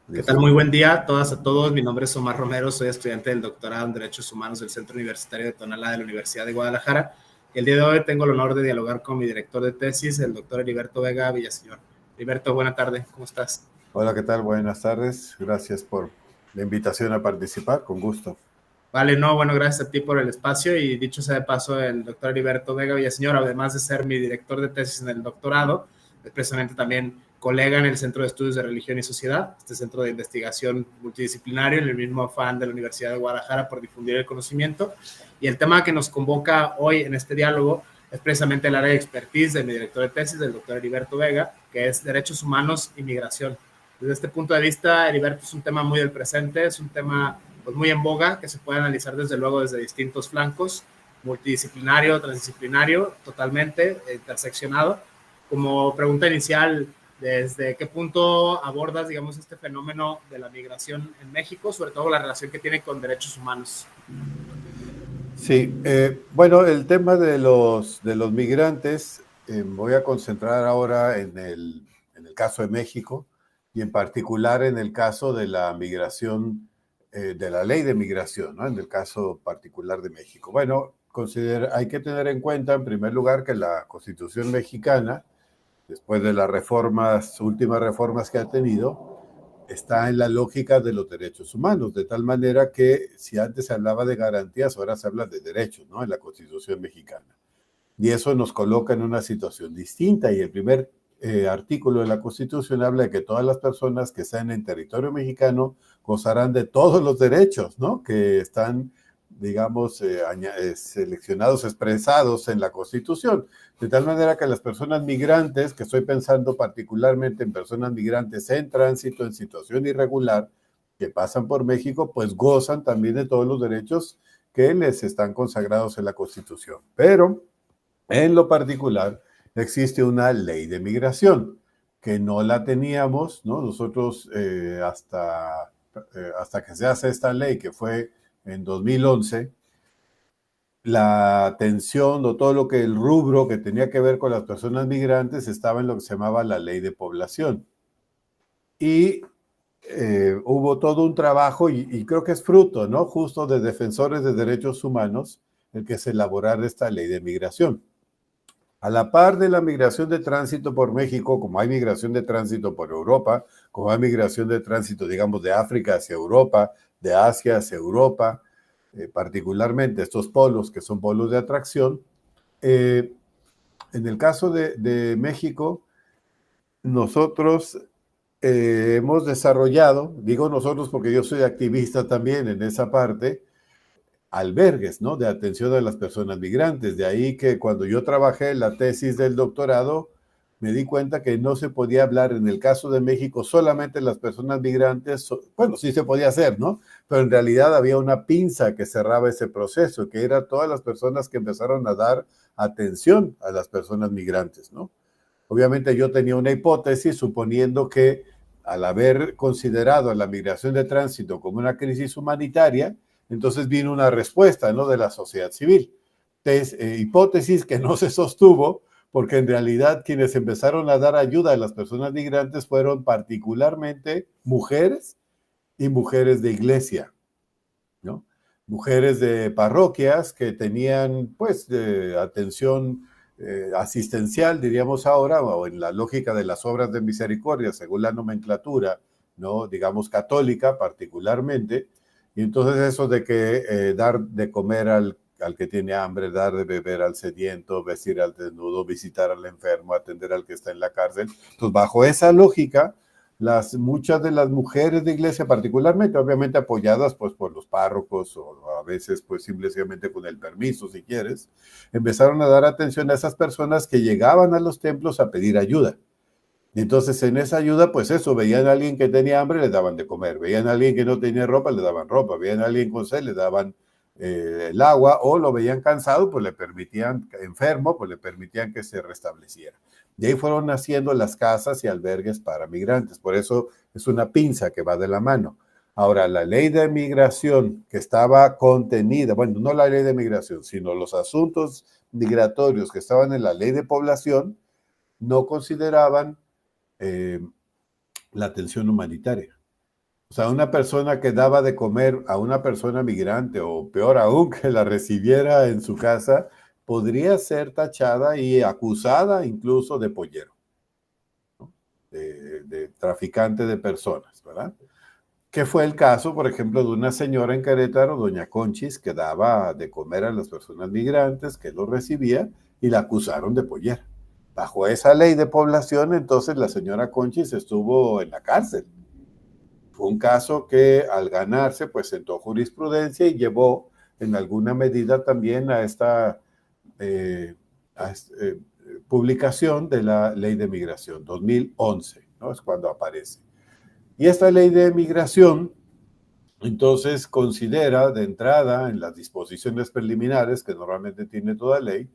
¿Qué Dios te tal? Muy bendiga. buen día a todas, a todos. Mi nombre es Omar Romero, soy estudiante del doctorado en Derechos Humanos del Centro Universitario de Tonalá de la Universidad de Guadalajara. El día de hoy tengo el honor de dialogar con mi director de tesis, el doctor Heriberto Vega Villaseñor. Heriberto, buena tarde, ¿cómo estás? Hola, ¿qué tal? Buenas tardes. Gracias por la invitación a participar. Con gusto. Vale, no, bueno, gracias a ti por el espacio y dicho sea de paso, el doctor Heriberto Vega Villaseñor, además de ser mi director de tesis en el doctorado, es precisamente también colega en el Centro de Estudios de Religión y Sociedad, este centro de investigación multidisciplinario, en el mismo afán de la Universidad de Guadalajara por difundir el conocimiento. Y el tema que nos convoca hoy en este diálogo es precisamente el área de expertise de mi director de tesis, del doctor Heriberto Vega, que es Derechos Humanos y Migración. Desde este punto de vista, Heriberto, es un tema muy del presente, es un tema pues muy en boga, que se puede analizar desde luego desde distintos flancos, multidisciplinario, transdisciplinario, totalmente interseccionado. Como pregunta inicial, ¿desde qué punto abordas, digamos, este fenómeno de la migración en México, sobre todo la relación que tiene con derechos humanos? Sí, bueno, el tema de los migrantes, voy a concentrar ahora en el caso de México y en particular en el caso de la migración, de la ley de migración, ¿no? En el caso particular de México. Bueno, hay que tener en cuenta, en primer lugar, que la Constitución mexicana, después de las reformas, últimas reformas que ha tenido, está en la lógica de los derechos humanos, de tal manera que si antes se hablaba de garantías, ahora se habla de derechos, ¿no? En la Constitución mexicana. Y eso nos coloca en una situación distinta. Y el primer artículo de la Constitución habla de que todas las personas que están en territorio mexicano gozarán de todos los derechos, ¿no? Que están, digamos, seleccionados, expresados en la Constitución. De tal manera que las personas migrantes, que estoy pensando particularmente en personas migrantes en tránsito, en situación irregular, que pasan por México, pues gozan también de todos los derechos que les están consagrados en la Constitución. Pero en lo particular, existe una ley de migración que no la teníamos, ¿no? Nosotros hasta que se hace esta ley, que fue en 2011, la atención o todo lo que el rubro que tenía que ver con las personas migrantes estaba en lo que se llamaba la ley de población. Y hubo todo un trabajo, y creo que es fruto, ¿no? Justo de defensores de derechos humanos, el que se elaborara esta ley de migración. A la par de la migración de tránsito por México, como hay migración de tránsito por Europa, como hay migración de tránsito, digamos, de África hacia Europa, de Asia hacia Europa, particularmente estos polos que son polos de atracción, eh, en el caso de México, nosotros hemos desarrollado, digo nosotros porque yo soy activista también en esa parte, albergues, ¿no? De atención a las personas migrantes. De ahí que cuando yo trabajé en la tesis del doctorado, me di cuenta que no se podía hablar en el caso de México solamente las personas migrantes, bueno, sí se podía hacer, ¿no? Pero en realidad había una pinza que cerraba ese proceso, que era todas las personas que empezaron a dar atención a las personas migrantes, ¿no? Obviamente yo tenía una hipótesis suponiendo que al haber considerado a la migración de tránsito como una crisis humanitaria, entonces vino una respuesta, ¿no? De la sociedad civil. Entonces, hipótesis que no se sostuvo porque en realidad quienes empezaron a dar ayuda a las personas migrantes fueron particularmente mujeres y mujeres de iglesia, ¿no? Mujeres de parroquias que tenían, pues, atención asistencial, diríamos ahora, o en la lógica de las obras de misericordia, según la nomenclatura, ¿no? Digamos, católica particularmente. Y entonces eso de que dar de comer al que tiene hambre, dar de beber al sediento, vestir al desnudo, visitar al enfermo, atender al que está en la cárcel. Entonces, bajo esa lógica, muchas de las mujeres de iglesia, particularmente, obviamente apoyadas pues por los párrocos o a veces pues simplemente con el permiso, si quieres, empezaron a dar atención a esas personas que llegaban a los templos a pedir ayuda. Y entonces en esa ayuda, pues eso, veían a alguien que tenía hambre, le daban de comer, veían a alguien que no tenía ropa, le daban ropa, veían a alguien con sed, le daban el agua, o lo veían cansado, pues le permitían, enfermo, pues le permitían que se restableciera. De ahí fueron naciendo las casas y albergues para migrantes, por eso es una pinza que va de la mano. Ahora, la ley de migración que estaba contenida, bueno, no la ley de migración, sino los asuntos migratorios que estaban en la ley de población, no consideraban eh, la atención humanitaria. O sea, una persona que daba de comer a una persona migrante, o peor aún, que la recibiera en su casa, podría ser tachada y acusada incluso de pollero, ¿no? De traficante de personas, ¿verdad? Que fue el caso, por ejemplo, de una señora en Querétaro, doña Conchis, que daba de comer a las personas migrantes, que lo recibía, y la acusaron de pollera. Bajo esa ley de población, entonces la señora Conchis estuvo en la cárcel. Fue un caso que al ganarse, pues sentó jurisprudencia y llevó en alguna medida también a esta eh, a, eh, publicación de la ley de migración, 2011, ¿no? Es cuando aparece. Y esta ley de migración, entonces, considera de entrada en las disposiciones preliminares, que normalmente tiene toda ley,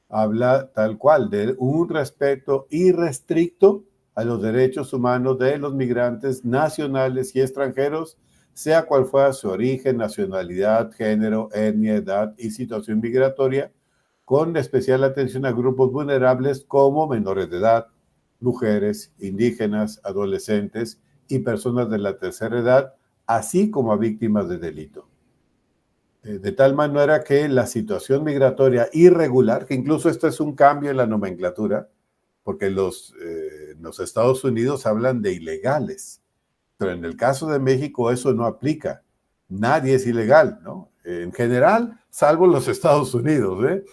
habla tal cual de un respeto irrestricto a los derechos humanos de los migrantes nacionales y extranjeros, sea cual fuera su origen, nacionalidad, género, etnia, edad y situación migratoria, con especial atención a grupos vulnerables como menores de edad, mujeres, indígenas, adolescentes y personas de la tercera edad, así como a víctimas de delito. De tal manera que la situación migratoria irregular, que incluso esto es un cambio en la nomenclatura, porque los Estados Unidos hablan de ilegales, pero en el caso de México eso no aplica. Nadie es ilegal, ¿no? En general, salvo los Estados Unidos, ¿eh?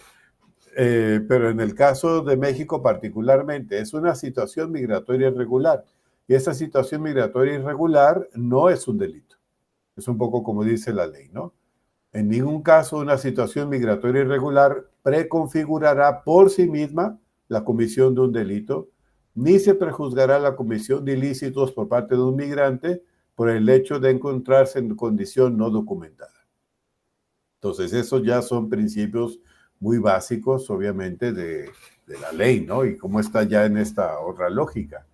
Pero en el caso de México particularmente, es una situación migratoria irregular. Y esa situación migratoria irregular no es un delito. Es un poco como dice la ley, ¿no? En ningún caso una situación migratoria irregular preconfigurará por sí misma la comisión de un delito, ni se prejuzgará la comisión de ilícitos por parte de un migrante por el hecho de encontrarse en condición no documentada. Entonces, esos ya son principios muy básicos, obviamente, de la ley, ¿no? Y cómo está ya en esta otra lógica.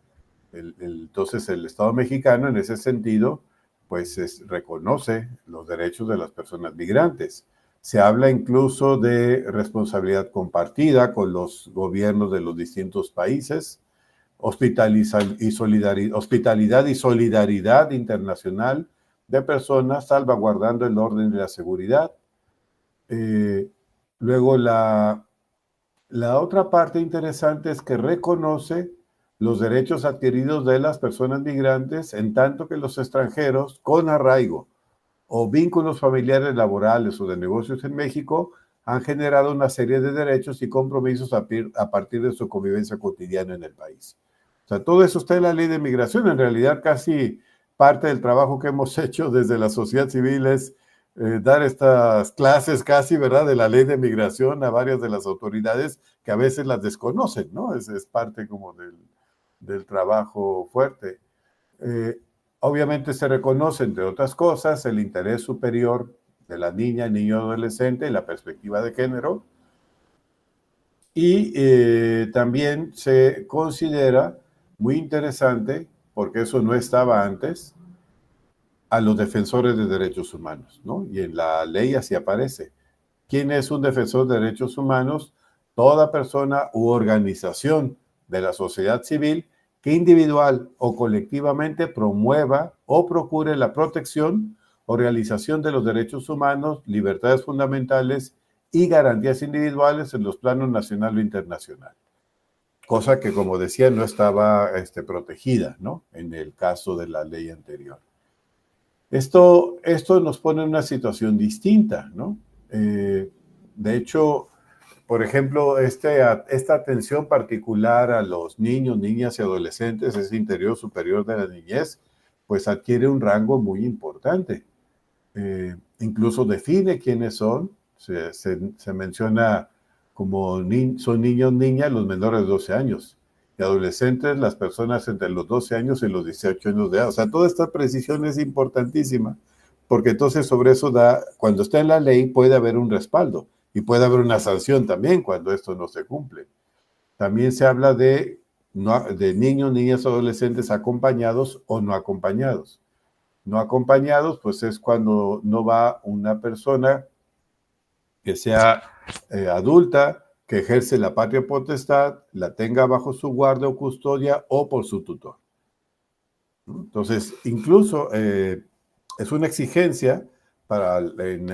Entonces, el Estado mexicano, en ese sentido, pues reconoce los derechos de las personas migrantes. Se habla incluso de responsabilidad compartida con los gobiernos de los distintos países, hospitalidad y solidaridad internacional de personas, salvaguardando el orden y la seguridad. Luego la otra parte interesante es que reconoce los derechos adquiridos de las personas migrantes en tanto que los extranjeros con arraigo o vínculos familiares, laborales o de negocios en México han generado una serie de derechos y compromisos a partir de su convivencia cotidiana en el país. O sea, todo eso está en la ley de migración. En realidad, casi parte del trabajo que hemos hecho desde la sociedad civil es dar estas clases casi, ¿verdad?, de la ley de migración a varias de las autoridades que a veces las desconocen, ¿no? Es parte como del trabajo fuerte. Obviamente se reconoce, entre otras cosas, el interés superior de la niña, niño, adolescente y la perspectiva de género. Y también se considera muy interesante, porque eso no estaba antes, a los defensores de derechos humanos, ¿no? Y en la ley así aparece. ¿Quién es un defensor de derechos humanos? Toda persona u organización de la sociedad civil que individual o colectivamente promueva o procure la protección o realización de los derechos humanos, libertades fundamentales y garantías individuales en los planos nacional o internacional. Cosa que, como decía, no estaba protegida, ¿no?, en el caso de la ley anterior. Esto nos pone en una situación distinta, ¿no? De hecho, por ejemplo, esta atención particular a los niños, niñas y adolescentes, ese interior superior de la niñez, pues adquiere un rango muy importante. Incluso define quiénes son. Se menciona como son niños, niñas, los menores de 12 años. Y adolescentes, las personas entre los 12 años y los 18 años de edad. O sea, toda esta precisión es importantísima, porque entonces sobre eso cuando está en la ley puede haber un respaldo y puede haber una sanción también cuando esto no se cumple. También se habla de niños, niñas, adolescentes acompañados o no acompañados. No acompañados, pues es cuando no va una persona que sea adulta, que ejerce la patria potestad, la tenga bajo su guardia o custodia o por su tutor. ¿no? Entonces, incluso es una exigencia en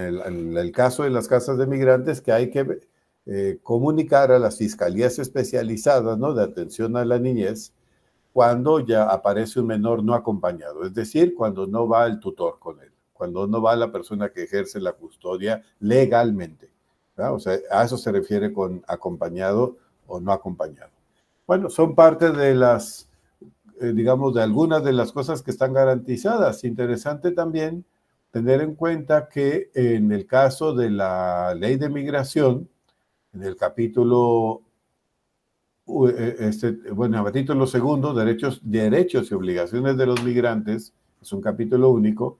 el caso de las casas de migrantes que hay que comunicar a las fiscalías especializadas, ¿no?, de atención a la niñez cuando ya aparece un menor no acompañado, es decir, cuando no va el tutor con él, cuando no va la persona que ejerce la custodia legalmente, ¿verdad? O sea, a eso se refiere con acompañado o no acompañado. Bueno, son parte de las, digamos, de algunas de las cosas que están garantizadas. Interesante también tener en cuenta que en el caso de la ley de migración, en el capítulo, bueno, el capítulo segundo, derechos y obligaciones de los migrantes, es un capítulo único,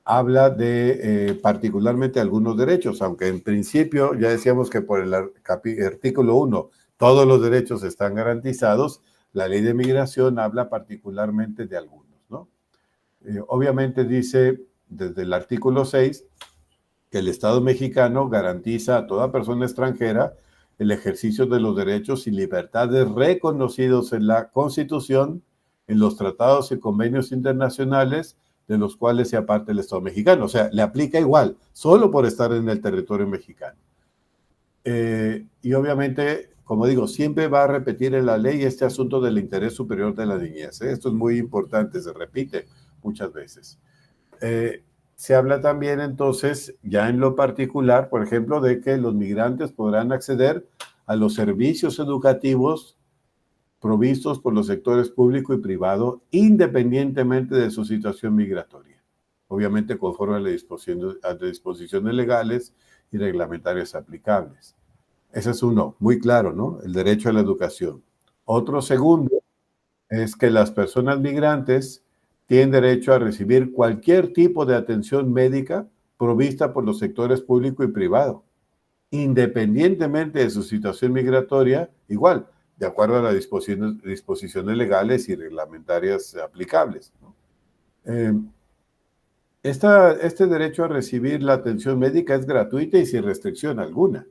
habla de particularmente algunos derechos, aunque en principio ya decíamos que por el artículo 1 todos los derechos están garantizados, la ley de migración habla particularmente de algunos, ¿no? Obviamente dice desde el artículo 6 que el Estado mexicano garantiza a toda persona extranjera el ejercicio de los derechos y libertades reconocidos en la Constitución, en los tratados y convenios internacionales de los cuales sea parte el Estado mexicano. O sea, le aplica igual, solo por estar en el territorio mexicano. Y obviamente, como digo, siempre va a repetir en la ley este asunto del interés superior de la niñez. Esto es muy importante, se repite muchas veces. Se habla también entonces, ya en lo particular, por ejemplo, de que los migrantes podrán acceder a los servicios educativos provistos por los sectores público y privado, independientemente de su situación migratoria. Obviamente conforme a las disposiciones legales y reglamentarias aplicables. Ese es uno, muy claro, ¿no? El derecho a la educación. Otro segundo es que las personas migrantes tienen derecho a recibir cualquier tipo de atención médica provista por los sectores público y privado, independientemente de su situación migratoria, igual, de acuerdo a las disposiciones legales y reglamentarias aplicables, ¿no? Este derecho a recibir la atención médica es gratuita y sin restricción alguna.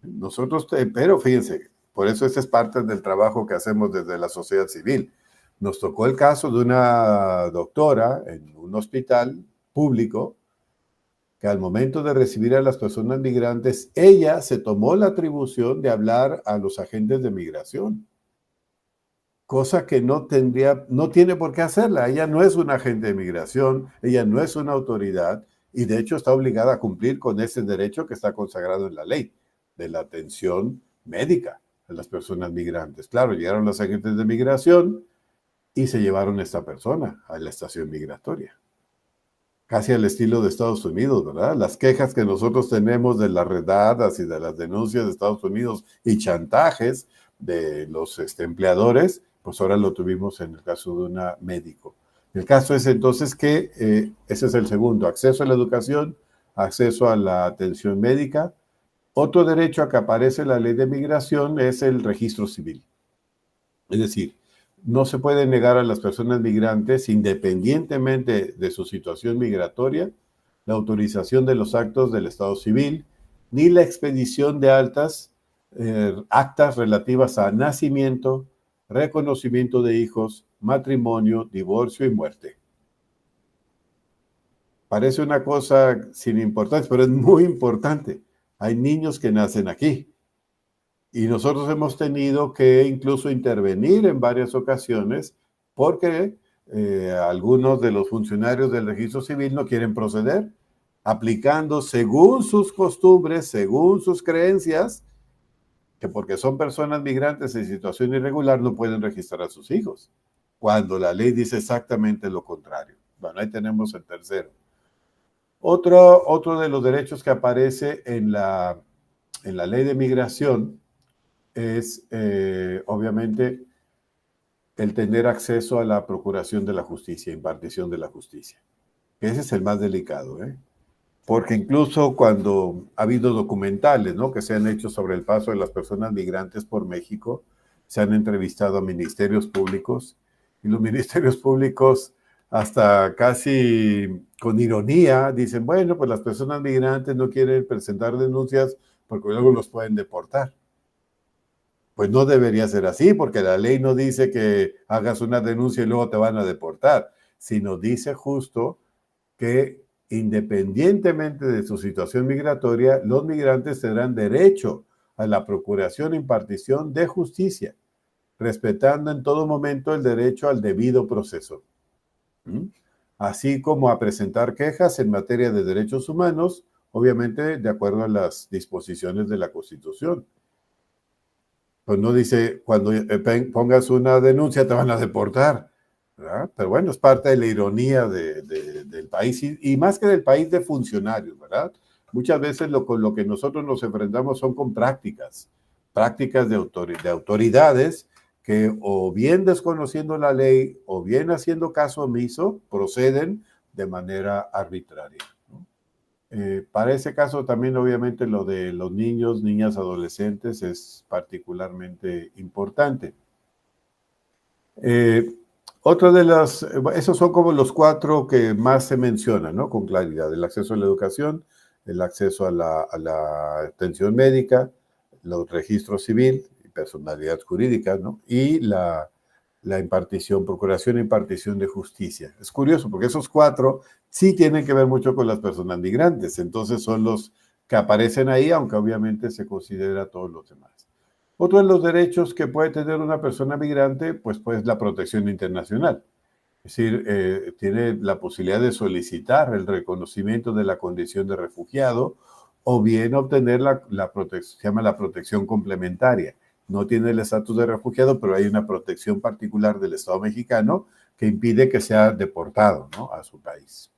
Nosotros, pero fíjense, por eso esta es parte del trabajo que hacemos desde la sociedad civil. Nos tocó el caso de una doctora en un hospital público que al momento de recibir a las personas migrantes, ella se tomó la atribución de hablar a los agentes de migración, cosa que no tiene por qué hacerla. Ella no es un agente de migración, ella no es una autoridad y de hecho está obligada a cumplir con ese derecho que está consagrado en la ley de la atención médica a las personas migrantes. Claro, llegaron los agentes de migración y se llevaron a esta persona a la estación migratoria. Casi al estilo de Estados Unidos, ¿verdad? Las quejas que nosotros tenemos de las redadas y de las denuncias de Estados Unidos y chantajes de los empleadores, pues ahora lo tuvimos en el caso de una médico. El caso es entonces que ese es el segundo, acceso a la educación, acceso a la atención médica. Otro derecho a que aparece en la ley de migración es el registro civil. Es decir, no se puede negar a las personas migrantes, independientemente de su situación migratoria, la autorización de los actos del Estado civil, ni la expedición de actas relativas a nacimiento, reconocimiento de hijos, matrimonio, divorcio y muerte. Parece una cosa sin importancia, pero es muy importante. Hay niños que nacen aquí. Y nosotros hemos tenido que incluso intervenir en varias ocasiones porque algunos de los funcionarios del registro civil no quieren proceder, aplicando según sus costumbres, según sus creencias, que porque son personas migrantes en situación irregular no pueden registrar a sus hijos, cuando la ley dice exactamente lo contrario. Bueno, ahí tenemos el tercero. Otro de los derechos que aparece en la ley de migración es obviamente el tener acceso a la procuración de la justicia, impartición de la justicia. Ese es el más delicado, ¿eh? Porque incluso cuando ha habido documentales, ¿no?, que se han hecho sobre el paso de las personas migrantes por México, se han entrevistado a ministerios públicos y los ministerios públicos hasta casi con ironía dicen, bueno, pues las personas migrantes no quieren presentar denuncias porque luego los pueden deportar. Pues no debería ser así, porque la ley no dice que hagas una denuncia y luego te van a deportar, sino dice justo que independientemente de su situación migratoria, los migrantes tendrán derecho a la procuración e impartición de justicia, respetando en todo momento el derecho al debido proceso, ¿Mm? Así como a presentar quejas en materia de derechos humanos, obviamente de acuerdo a las disposiciones de la Constitución. Pues no dice, cuando pongas una denuncia te van a deportar, ¿verdad? Pero bueno, es parte de la ironía del país y más que del país de funcionarios, ¿verdad? Muchas veces con lo que nosotros nos enfrentamos son con prácticas de autoridades que o bien desconociendo la ley o bien haciendo caso omiso proceden de manera arbitraria. Para ese caso también obviamente lo de los niños, niñas, adolescentes es particularmente importante. Otra de esos son como los 4 que más se mencionan, ¿no? Con claridad: el acceso a la educación, el acceso a la atención médica, los registros civil y personalidad jurídica, ¿no? Y la impartición, procuración e impartición de justicia. Es curioso porque esos 4 sí tienen que ver mucho con las personas migrantes, entonces son los que aparecen ahí, aunque obviamente se considera todos los demás. Otro de los derechos que puede tener una persona migrante, pues la protección internacional. Es decir, tiene la posibilidad de solicitar el reconocimiento de la condición de refugiado o bien obtener se llama la protección complementaria. No tiene el estatus de refugiado, pero hay una protección particular del Estado mexicano que impide que sea deportado, ¿no?, a su país.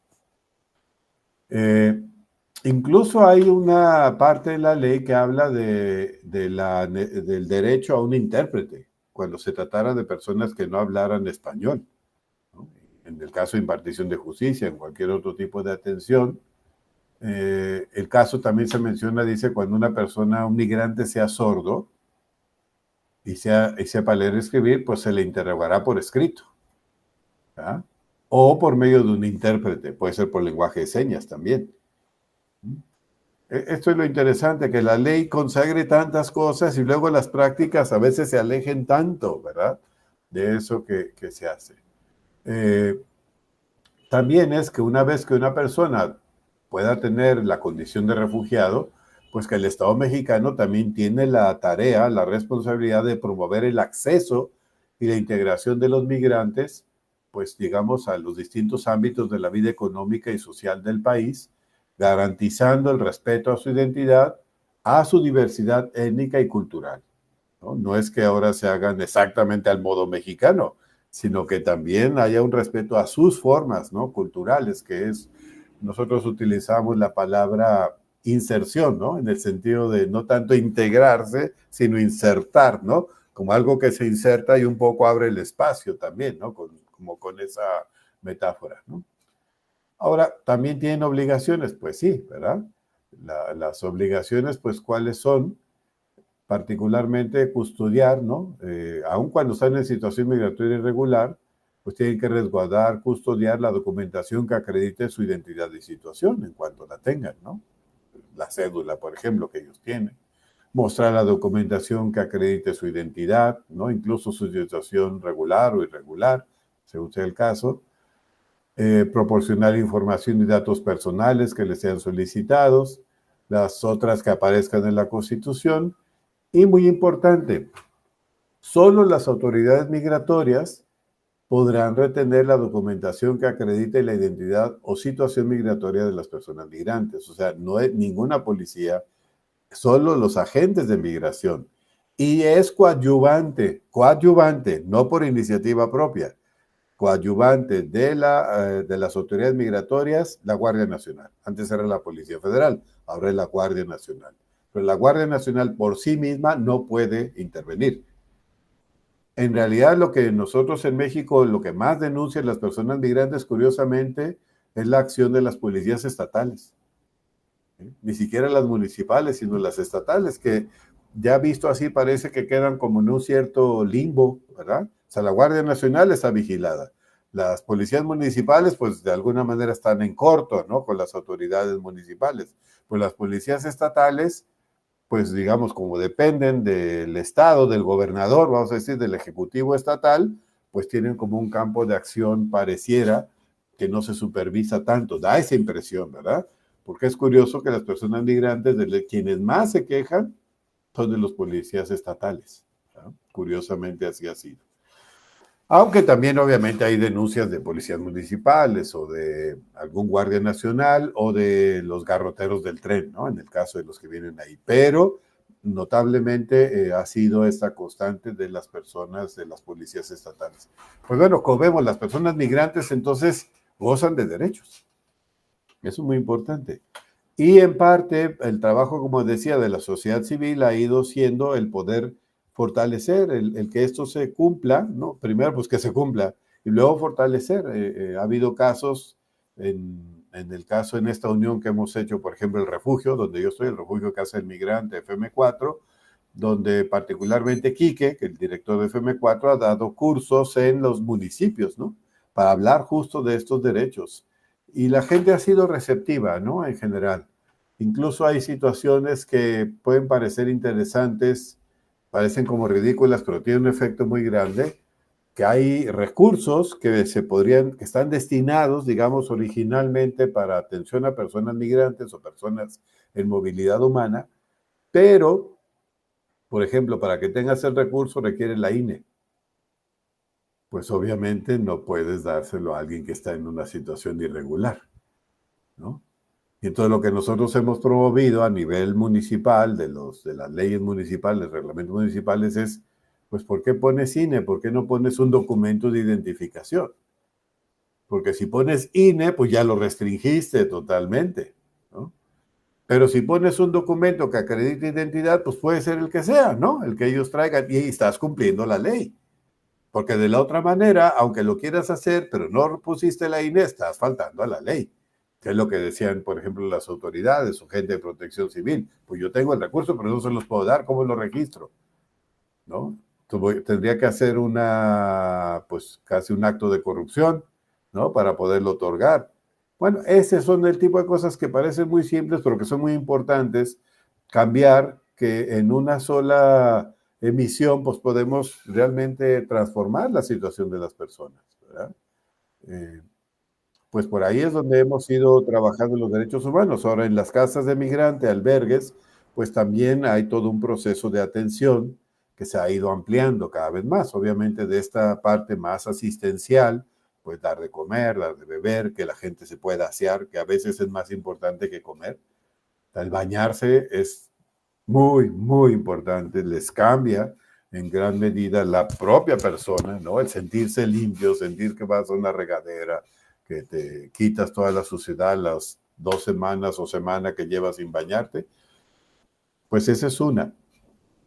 Incluso hay una parte de la ley que habla del derecho a un intérprete cuando se tratara de personas que no hablaran español, ¿no? En el caso de impartición de justicia, en cualquier otro tipo de atención. El caso también se menciona, dice, cuando una persona, un migrante, sea sordo y sepa leer y escribir, pues se le interrogará por escrito, ¿verdad? O por medio de un intérprete, puede ser por lenguaje de señas también. Esto es lo interesante, que la ley consagre tantas cosas y luego las prácticas a veces se alejen tanto, ¿verdad?, de eso que se hace. También es que una vez que una persona pueda tener la condición de refugiado, pues que el Estado mexicano también tiene la tarea, la responsabilidad de promover el acceso y la integración de los migrantes, pues digamos, a los distintos ámbitos de la vida económica y social del país, garantizando el respeto a su identidad, a su diversidad étnica y cultural, ¿no? No es que ahora se hagan exactamente al modo mexicano, sino que también haya un respeto a sus formas, ¿no?, culturales, que es, nosotros utilizamos la palabra inserción, ¿no?, en el sentido de no tanto integrarse, sino insertar, ¿no?, como algo que se inserta y un poco abre el espacio también, ¿no?, como con esa metáfora, ¿no? Ahora, ¿también tienen obligaciones? Pues sí, ¿verdad? Las obligaciones, pues, ¿cuáles son? Particularmente custodiar, ¿no? Aun cuando están en situación migratoria irregular, pues tienen que resguardar, custodiar la documentación que acredite su identidad y situación en cuanto la tengan, ¿no? La cédula, por ejemplo, que ellos tienen. Mostrar la documentación que acredite su identidad, ¿no?, incluso su situación regular o irregular, según sea el caso. Proporcionar información y datos personales que les sean solicitados, las otras que aparezcan en la Constitución. Y muy importante, solo las autoridades migratorias podrán retener la documentación que acredite la identidad o situación migratoria de las personas migrantes. O sea, no es ninguna policía, solo los agentes de migración. Y es coadyuvante, no por iniciativa propia, coadyuvante de las autoridades migratorias, la Guardia Nacional. Antes era la Policía Federal, ahora es la Guardia Nacional. Pero la Guardia Nacional por sí misma no puede intervenir. En realidad, lo que nosotros en México, lo que más denuncian las personas migrantes, curiosamente, es la acción de las policías estatales. Ni siquiera las municipales, sino las estatales, que ya visto así parece que quedan como en un cierto limbo, ¿verdad? O sea, la Guardia Nacional está vigilada. Las policías municipales, pues de alguna manera están en corto, ¿no?, con las autoridades municipales. Pues las policías estatales pues digamos, como dependen del Estado, del gobernador, vamos a decir, del Ejecutivo Estatal, pues tienen como un campo de acción pareciera que no se supervisa tanto. Da esa impresión, ¿verdad? Porque es curioso que las personas migrantes, de quienes más se quejan, son de los policías estatales, ¿no? Curiosamente así ha sido. Aunque también obviamente hay denuncias de policías municipales o de algún guardia nacional o de los garroteros del tren, ¿no? En el caso de los que vienen ahí. Pero notablemente ha sido esta constante de las personas, de las policías estatales. Pues bueno, como vemos, las personas migrantes entonces gozan de derechos. Eso es muy importante. Y en parte el trabajo, como decía, de la sociedad civil ha ido siendo el poder fortalecer, el que esto se cumpla, ¿no? Primero, pues que se cumpla, y luego fortalecer. Ha habido casos, en el caso en esta unión que hemos hecho, por ejemplo, el refugio, donde yo estoy, el refugio Casa del Migrante, FM4, donde particularmente Quique, que el director de FM4, ha dado cursos en los municipios, ¿no? Para hablar justo de estos derechos. Y la gente ha sido receptiva, ¿no? En general. Incluso hay situaciones que pueden parecer interesantes, parecen como ridículas, pero tienen un efecto muy grande, que hay recursos que se podrían, que están destinados, digamos, originalmente para atención a personas migrantes o personas en movilidad humana, pero, por ejemplo, para que tengas el recurso requiere la INE. Pues obviamente no puedes dárselo a alguien que está en una situación irregular, ¿no? Y entonces lo que nosotros hemos promovido a nivel municipal, de las leyes municipales, reglamentos municipales, es, pues, ¿por qué pones INE? ¿Por qué no pones un documento de identificación? Porque si pones INE, pues ya lo restringiste totalmente, ¿no? Pero si pones un documento que acredite identidad, pues puede ser el que sea, ¿no? El que ellos traigan y estás cumpliendo la ley. Porque de la otra manera, aunque lo quieras hacer, pero no pusiste la INE, estás faltando a la ley. Que es lo que decían, por ejemplo, las autoridades o gente de protección civil. Pues yo tengo el recurso, pero no se los puedo dar, ¿cómo lo registro? ¿No? Tendría que hacer pues casi un acto de corrupción, ¿no? Para poderlo otorgar. Bueno, ese son el tipo de cosas que parecen muy simples, pero que son muy importantes. Cambiar que en una sola emisión, pues podemos realmente transformar la situación de las personas, ¿verdad? Eh, pues por ahí es donde hemos ido trabajando los derechos humanos. Ahora, en las casas de migrante, albergues, pues también hay todo un proceso de atención que se ha ido ampliando cada vez más. Obviamente de esta parte más asistencial, pues dar de comer, dar de beber, que la gente se pueda asear, que a veces es más importante que comer. El bañarse es muy, muy importante, les cambia en gran medida la propia persona, ¿no? El sentirse limpio, sentir que vas a una regadera, que te quitas toda la suciedad las 2 semanas o semana que llevas sin bañarte, pues esa es una.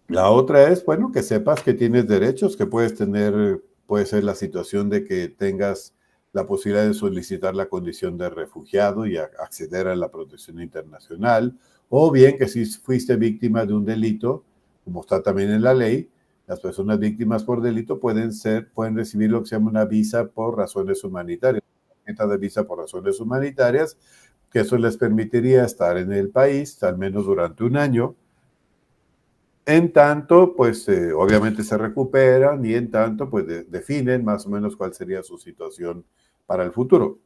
La otra es, bueno, que sepas que tienes derechos, que puedes tener, puede ser la situación de que tengas la posibilidad de solicitar la condición de refugiado y acceder a la protección internacional, o bien que si fuiste víctima de un delito, como está también en la ley, las personas víctimas por delito pueden recibir lo que se llama una visa por razones humanitarias, una tarjeta de visa por razones humanitarias, que eso les permitiría estar en el país al menos durante un año. En tanto, pues obviamente se recuperan y en tanto, pues definen más o menos cuál sería su situación para el futuro.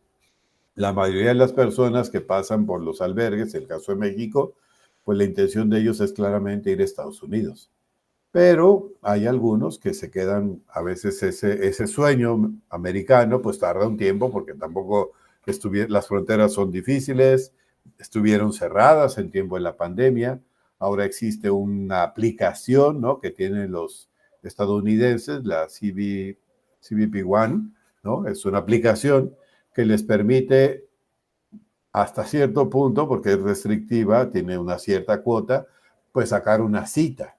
La mayoría de las personas que pasan por los albergues, el caso de México, pues la intención de ellos es claramente ir a Estados Unidos. Pero hay algunos que se quedan, a veces ese sueño americano, pues tarda un tiempo porque tampoco las fronteras son difíciles, estuvieron cerradas en tiempo de la pandemia. Ahora existe una aplicación, ¿no? Que tienen los estadounidenses, la CBP One, ¿no? Es una aplicación que les permite hasta cierto punto, porque es restrictiva, tiene una cierta cuota, pues sacar una cita,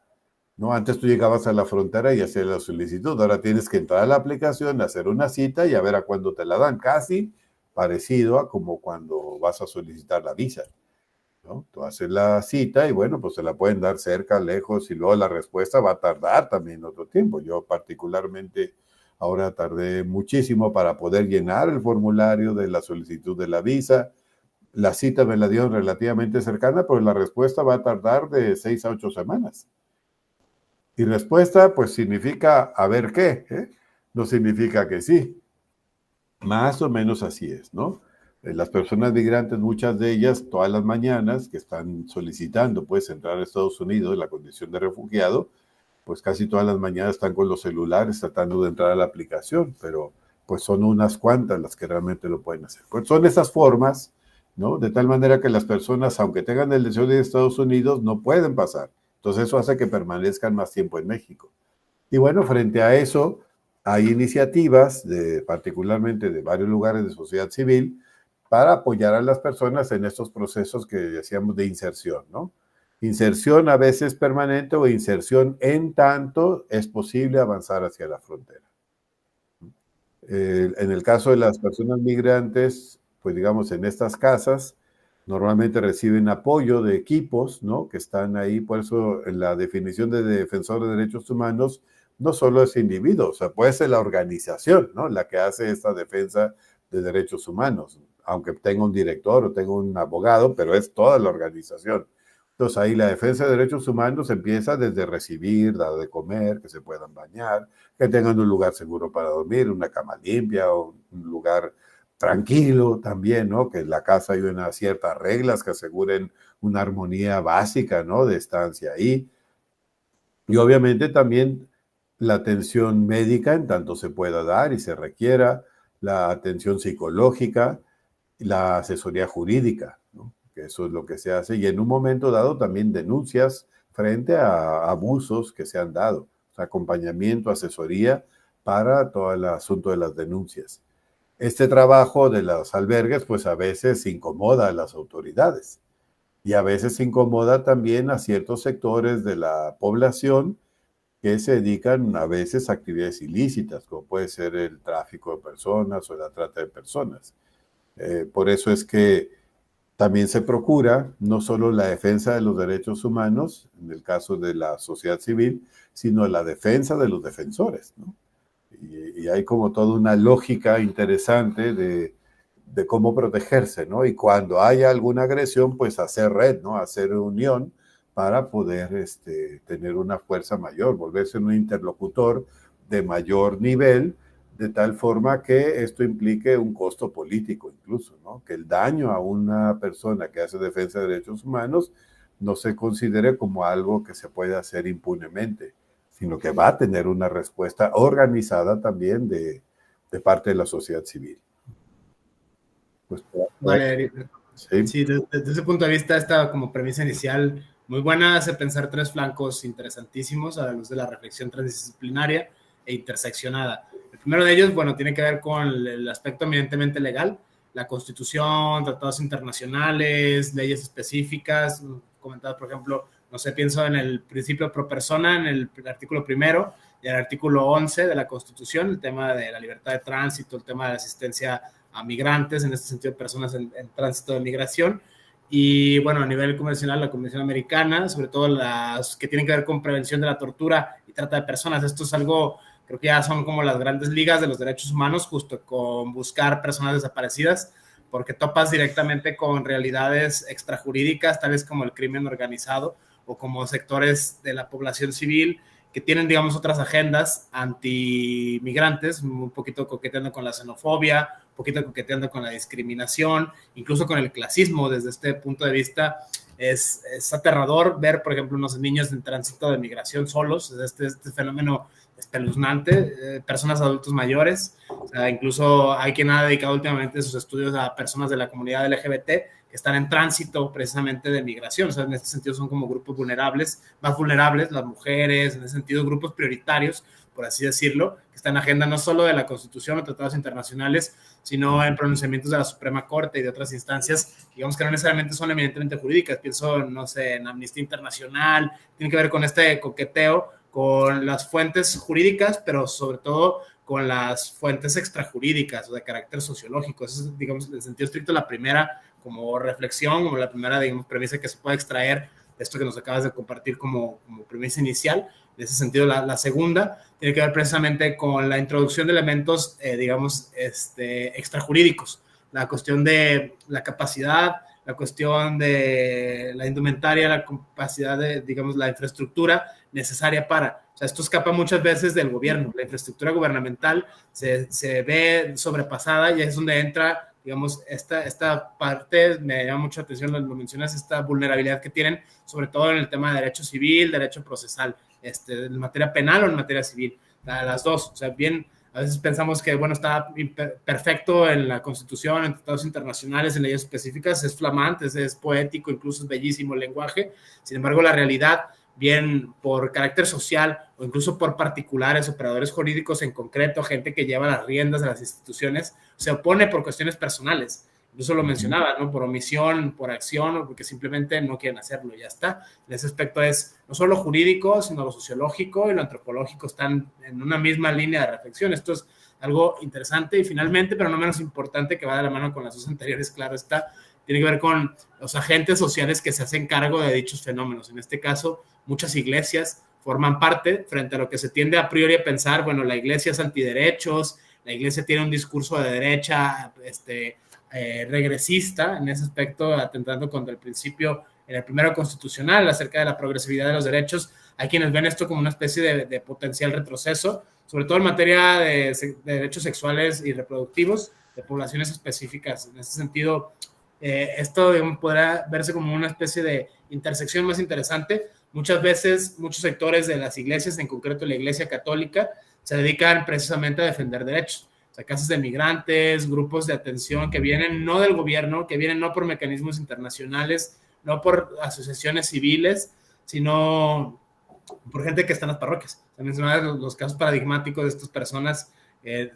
¿no? Antes tú llegabas a la frontera y hacías la solicitud, ahora tienes que entrar a la aplicación, hacer una cita y a ver a cuándo te la dan, casi parecido a como cuando vas a solicitar la visa, ¿no? Tú haces la cita y bueno, pues se la pueden dar cerca, lejos y luego la respuesta va a tardar también otro tiempo. Yo particularmente ahora tardé muchísimo para poder llenar el formulario de la solicitud de la visa. la cita me la dieron relativamente cercana, pero la respuesta va a tardar de 6 a 8 semanas. Y respuesta, pues significa a ver qué, ¿eh? No significa que sí. Más o menos así es, ¿no? Las personas migrantes, muchas de ellas, todas las mañanas, que están solicitando, pues, entrar a Estados Unidos en la condición de refugiado, pues casi todas las mañanas están con los celulares tratando de entrar a la aplicación, pero pues son unas cuantas las que realmente lo pueden hacer. Pues son esas formas, ¿no? De tal manera que las personas, aunque tengan el deseo de ir a Estados Unidos, no pueden pasar. Entonces eso hace que permanezcan más tiempo en México. Y bueno, frente a eso, hay iniciativas, particularmente de varios lugares de sociedad civil, para apoyar a las personas en estos procesos que decíamos de inserción, ¿no? Inserción a veces permanente o inserción en tanto es posible avanzar hacia la frontera. En el caso de las personas migrantes, pues digamos en estas casas, normalmente reciben apoyo de equipos, ¿no? Que están ahí, por eso en la definición de defensor de derechos humanos, no solo es individuo, o sea, puede ser la organización, ¿no? La que hace esta defensa de derechos humanos, aunque tenga un director o tenga un abogado, pero es toda la organización. Entonces ahí la defensa de derechos humanos empieza desde recibir, dar de comer, que se puedan bañar, que tengan un lugar seguro para dormir, una cama limpia o un lugar tranquilo también, ¿no? Que en la casa hay unas ciertas reglas que aseguren una armonía básica, ¿no? De estancia ahí. Y obviamente también la atención médica en tanto se pueda dar y se requiera, la atención psicológica, la asesoría jurídica, ¿no? Que eso es lo que se hace, y en un momento dado también denuncias frente a abusos que se han dado, o sea, acompañamiento, asesoría para todo el asunto de las denuncias. Este trabajo de los albergues, pues a veces incomoda a las autoridades y a veces incomoda también a ciertos sectores de la población que se dedican a veces a actividades ilícitas, como puede ser el tráfico de personas o la trata de personas. Por eso es que también se procura no solo la defensa de los derechos humanos, en el caso de la sociedad civil, sino la defensa de los defensores, ¿no? Y hay como toda una lógica interesante de cómo protegerse, ¿no? Y cuando haya alguna agresión, pues hacer red, ¿no? Hacer unión para poder tener una fuerza mayor, volverse un interlocutor de mayor nivel, de tal forma que esto implique un costo político incluso, ¿no? Que el daño a una persona que hace defensa de derechos humanos no se considere como algo que se puede hacer impunemente, sino que va a tener una respuesta organizada también de parte de la sociedad civil. Pues, vale, sí, sí desde ese punto de vista, esta como premisa inicial muy buena, hace pensar tres flancos interesantísimos a la luz de la reflexión transdisciplinaria e interseccionada. El primero de ellos, bueno, tiene que ver con el aspecto eminentemente legal, la Constitución, tratados internacionales, leyes específicas, comentadas, por ejemplo, no sé, pienso en el principio pro persona, en el artículo primero y el artículo 11 de la Constitución, el tema de la libertad de tránsito, el tema de la asistencia a migrantes, en este sentido, personas en tránsito de migración. Y bueno, a nivel convencional, la Convención Americana, sobre todo las que tienen que ver con prevención de la tortura y trata de personas. Esto es algo, creo que ya son como las grandes ligas de los derechos humanos, justo con buscar personas desaparecidas, porque topas directamente con realidades extrajurídicas, tales como el crimen organizado o como sectores de la población civil que tienen, digamos, otras agendas antimigrantes, un poquito coqueteando con la xenofobia, un poquito coqueteando con la discriminación, incluso con el clasismo. Desde este punto de vista es aterrador ver, por ejemplo, unos niños en tránsito de migración solos, este fenómeno espeluznante, personas adultos mayores, o sea, incluso hay quien ha dedicado últimamente sus estudios a personas de la comunidad LGBT que están en tránsito precisamente de migración, o sea, en este sentido son como grupos vulnerables, más vulnerables, las mujeres, en ese sentido grupos prioritarios, por así decirlo, que están en agenda no solo de la Constitución o tratados internacionales, sino en pronunciamientos de la Suprema Corte y de otras instancias, digamos que no necesariamente son eminentemente jurídicas, pienso, no sé, en Amnistía Internacional, tiene que ver con este coqueteo con las fuentes jurídicas, pero sobre todo con las fuentes extrajurídicas o de carácter sociológico. Eso es, digamos, en el sentido estricto, la primera como reflexión, como la primera, digamos, premisa que se puede extraer de esto que nos acabas de compartir como premisa inicial. En ese sentido, la segunda tiene que ver precisamente con la introducción de elementos, digamos, extrajurídicos. la cuestión de la capacidad, la cuestión de la indumentaria, la capacidad de, digamos, la infraestructura necesaria para. O sea, esto escapa muchas veces del gobierno. La infraestructura gubernamental se ve sobrepasada y es donde entra, digamos, esta parte, me llama mucho la atención, lo mencionas, esta vulnerabilidad que tienen, sobre todo en el tema de derecho civil, derecho procesal, en materia penal o en materia civil, las dos. O sea, bien, a veces pensamos que, bueno, está perfecto en la Constitución, en tratados internacionales, en leyes específicas, es flamante, es poético, incluso es bellísimo el lenguaje. Sin embargo, la realidad, bien por carácter social o incluso por particulares, operadores jurídicos en concreto, gente que lleva las riendas de las instituciones, se opone por cuestiones personales. Incluso lo mencionaba, ¿no? Por omisión, por acción, o porque simplemente no quieren hacerlo, ya está. En ese aspecto es no solo lo jurídico, sino lo sociológico y lo antropológico están en una misma línea de reflexión. Esto es algo interesante y finalmente, pero no menos importante, que va de la mano con las dos anteriores, claro está, tiene que ver con los agentes sociales que se hacen cargo de dichos fenómenos. En este caso, muchas iglesias forman parte frente a lo que se tiende a priori a pensar, bueno, la iglesia es antiderechos, la iglesia tiene un discurso de derecha, regresista en ese aspecto, atentando contra el principio en el primero constitucional acerca de la progresividad de los derechos. Hay quienes ven esto como una especie de potencial retroceso, sobre todo en materia de derechos sexuales y reproductivos de poblaciones específicas. En ese sentido, esto podrá verse como una especie de intersección más interesante. Muchas veces, muchos sectores de las iglesias, en concreto la Iglesia Católica, se dedican precisamente a defender derechos. O sea, casas de migrantes, grupos de atención que vienen no del gobierno, que vienen no por mecanismos internacionales, no por asociaciones civiles, sino por gente que está en las parroquias. Mencionaba los casos paradigmáticos de estas personas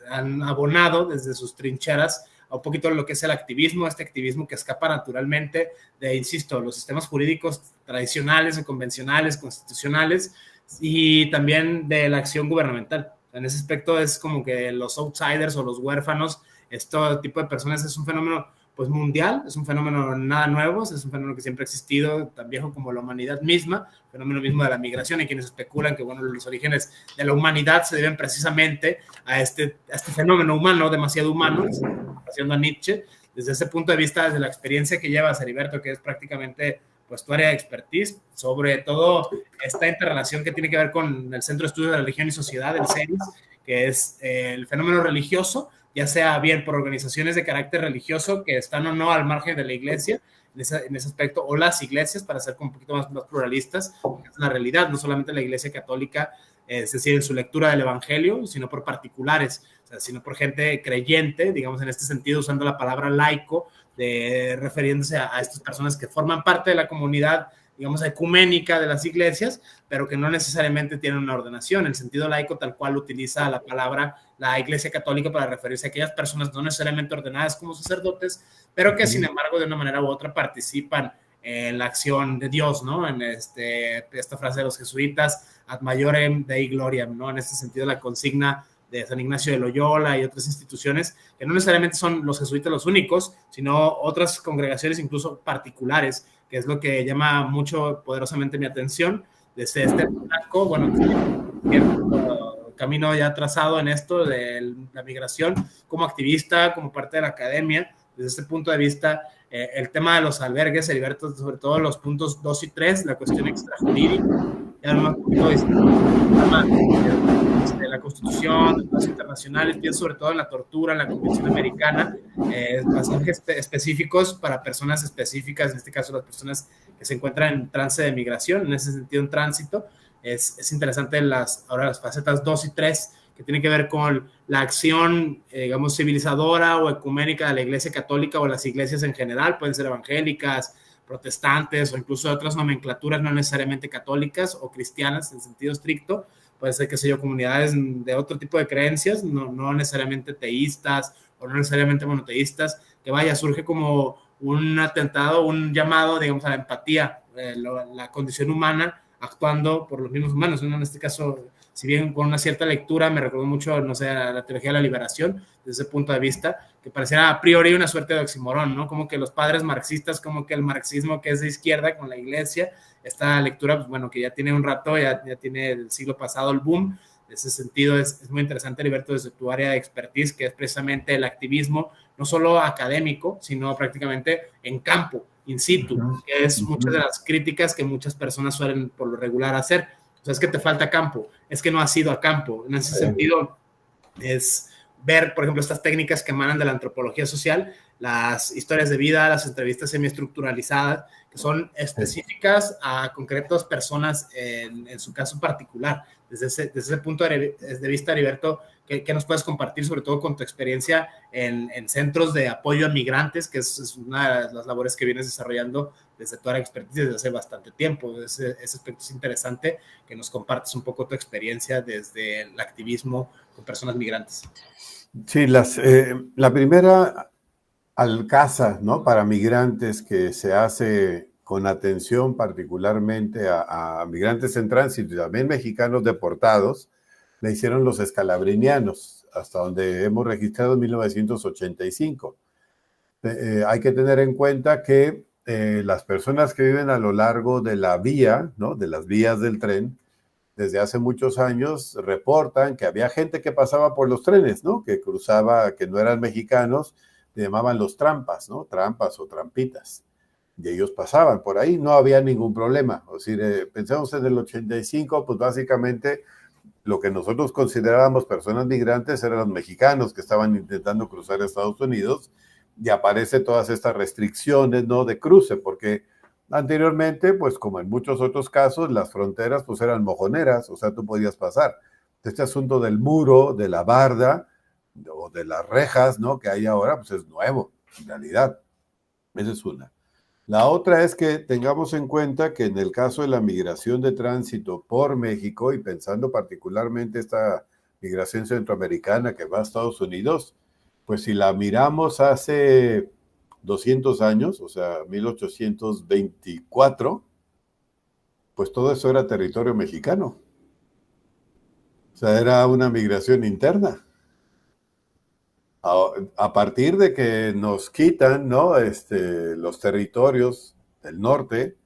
han abonado desde sus trincheras a un poquito lo que es el activismo, este activismo que escapa naturalmente de, insisto, los sistemas jurídicos tradicionales o convencionales, constitucionales, y también de la acción gubernamental. En ese aspecto es como que los outsiders o los huérfanos, este tipo de personas es un fenómeno pues mundial, es un fenómeno nada nuevo, es un fenómeno que siempre ha existido, tan viejo como la humanidad misma, fenómeno mismo de la migración. Hay quienes especulan que bueno, los orígenes de la humanidad se deben precisamente a este fenómeno humano, demasiado humano, haciendo a Nietzsche. Desde ese punto de vista, desde la experiencia que llevas, Heriberto, que es prácticamente pues tu área de expertise, sobre todo esta interrelación que tiene que ver con el Centro de Estudios de la Religión y Sociedad, el CERIS, que es el fenómeno religioso, ya sea bien por organizaciones de carácter religioso que están o no al margen de la iglesia, en ese aspecto, o las iglesias, para ser un poquito más pluralistas, porque es la realidad, no solamente la Iglesia Católica, es decir, en su lectura del Evangelio, sino por particulares, o sea, sino por gente creyente, digamos en este sentido, usando la palabra laico, refiriéndose a estas personas que forman parte de la comunidad, digamos, ecuménica de las iglesias, pero que no necesariamente tienen una ordenación. El sentido laico tal cual utiliza la palabra la Iglesia Católica para referirse a aquellas personas no necesariamente ordenadas como sacerdotes, pero que sin embargo de una manera u otra participan en la acción de Dios, ¿no? En esta frase de los jesuitas, ad maiorem Dei gloriam, ¿no? En este sentido la consigna de San Ignacio de Loyola y otras instituciones, que no necesariamente son los jesuitas los únicos, sino otras congregaciones incluso particulares, que es lo que llama mucho poderosamente mi atención, desde este marco, bueno, camino ya trazado en esto de la migración, como activista, como parte de la academia, desde este punto de vista, el tema de los albergues, Heriberto, sobre todo los puntos 2 y 3, la cuestión extrajurídica, ya más de la Constitución, de los internacionales, pienso sobre todo en la tortura, en la Convención Americana, pasajes específicos para personas específicas, en este caso las personas que se encuentran en trance de migración, en ese sentido en tránsito. Es interesante ahora las facetas 2 y 3, que tienen que ver con la acción, digamos, civilizadora o ecuménica de la Iglesia Católica o las iglesias en general, pueden ser evangélicas, protestantes o incluso otras nomenclaturas no necesariamente católicas o cristianas en sentido estricto, puede ser, qué sé yo, comunidades de otro tipo de creencias, no necesariamente teístas o no necesariamente monoteístas, que vaya, surge como un atentado, un llamado, digamos, a la empatía, la condición humana actuando por los mismos humanos, ¿no? En este caso, si bien con una cierta lectura me recordó mucho, no sé, a la teología de la liberación, desde ese punto de vista, que pareciera a priori una suerte de oxímoron, ¿no? Como que los padres marxistas, como que el marxismo que es de izquierda con la iglesia, esta lectura, pues bueno, que ya tiene un rato, ya tiene el siglo pasado el boom, En ese sentido es muy interesante, Heriberto, desde tu área de expertise, que es precisamente el activismo, no solo académico, sino prácticamente en campo, in situ, que es muchas de las críticas que muchas personas suelen por lo regular hacer. O sea, es que te falta campo, es que no has ido a campo. En ese sentido, es ver, por ejemplo, estas técnicas que emanan de la antropología social, las historias de vida, las entrevistas semiestructuralizadas, que son específicas a concretas personas en su caso particular. Desde ese punto de vista, Heriberto, ¿qué nos puedes compartir, sobre todo con tu experiencia en centros de apoyo a migrantes, que es una de las labores que vienes desarrollando desde tu área de expertise desde hace bastante tiempo? Ese aspecto es interesante, que nos compartas un poco tu experiencia desde el activismo con personas migrantes. Sí, la primera alcázar, ¿no?, para migrantes que se hace con atención particularmente a migrantes en tránsito y también mexicanos deportados, le hicieron los escalabrinianos, hasta donde hemos registrado en 1985. Hay que tener en cuenta que las personas que viven a lo largo de la vía, ¿no?, de las vías del tren, desde hace muchos años reportan que había gente que pasaba por los trenes, ¿no?, que cruzaba, que no eran mexicanos, le llamaban los trampas, ¿no?, trampas o trampitas, y ellos pasaban por ahí, no había ningún problema. O sea, pensamos en el 85, pues básicamente lo que nosotros considerábamos personas migrantes eran los mexicanos que estaban intentando cruzar a Estados Unidos, y aparecen todas estas restricciones, ¿no?, de cruce, porque anteriormente, pues como en muchos otros casos, las fronteras pues eran mojoneras, o sea, tú podías pasar. Este asunto del muro, de la barda o de las rejas, ¿no?, que hay ahora, pues es nuevo, en realidad. Esa es una. La otra es que tengamos en cuenta que en el caso de la migración de tránsito por México, y pensando particularmente esta migración centroamericana que va a Estados Unidos, pues si la miramos hace 200 años, o sea, 1824, pues todo eso era territorio mexicano. O sea, era una migración interna. A partir de que nos quitan, ¿no?, los territorios del norte,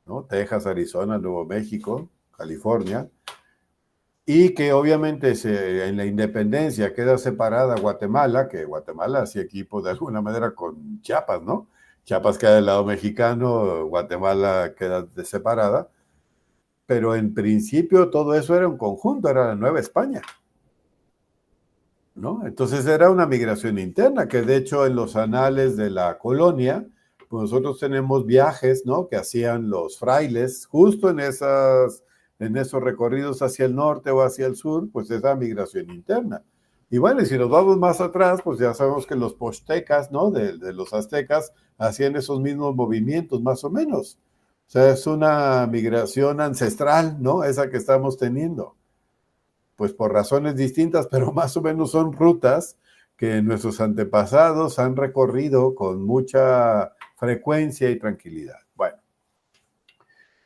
¿no?, Texas, Arizona, Nuevo México, California, y que obviamente en la independencia queda separada Guatemala, que Guatemala hacía equipo de alguna manera con Chiapas, ¿no? Chiapas queda del lado mexicano, Guatemala queda separada, pero en principio todo eso era un conjunto, era la Nueva España, ¿no? Entonces era una migración interna, que de hecho en los anales de la colonia, pues nosotros tenemos viajes, ¿no?, que hacían los frailes justo en esos recorridos hacia el norte o hacia el sur, pues esa migración interna. Y bueno, y si nos vamos más atrás, pues ya sabemos que los pochtecas, ¿no?, de los aztecas, hacían esos mismos movimientos, más o menos. O sea, es una migración ancestral, ¿no?, esa que estamos teniendo. Pues por razones distintas, pero más o menos son rutas que nuestros antepasados han recorrido con mucha frecuencia y tranquilidad. Bueno,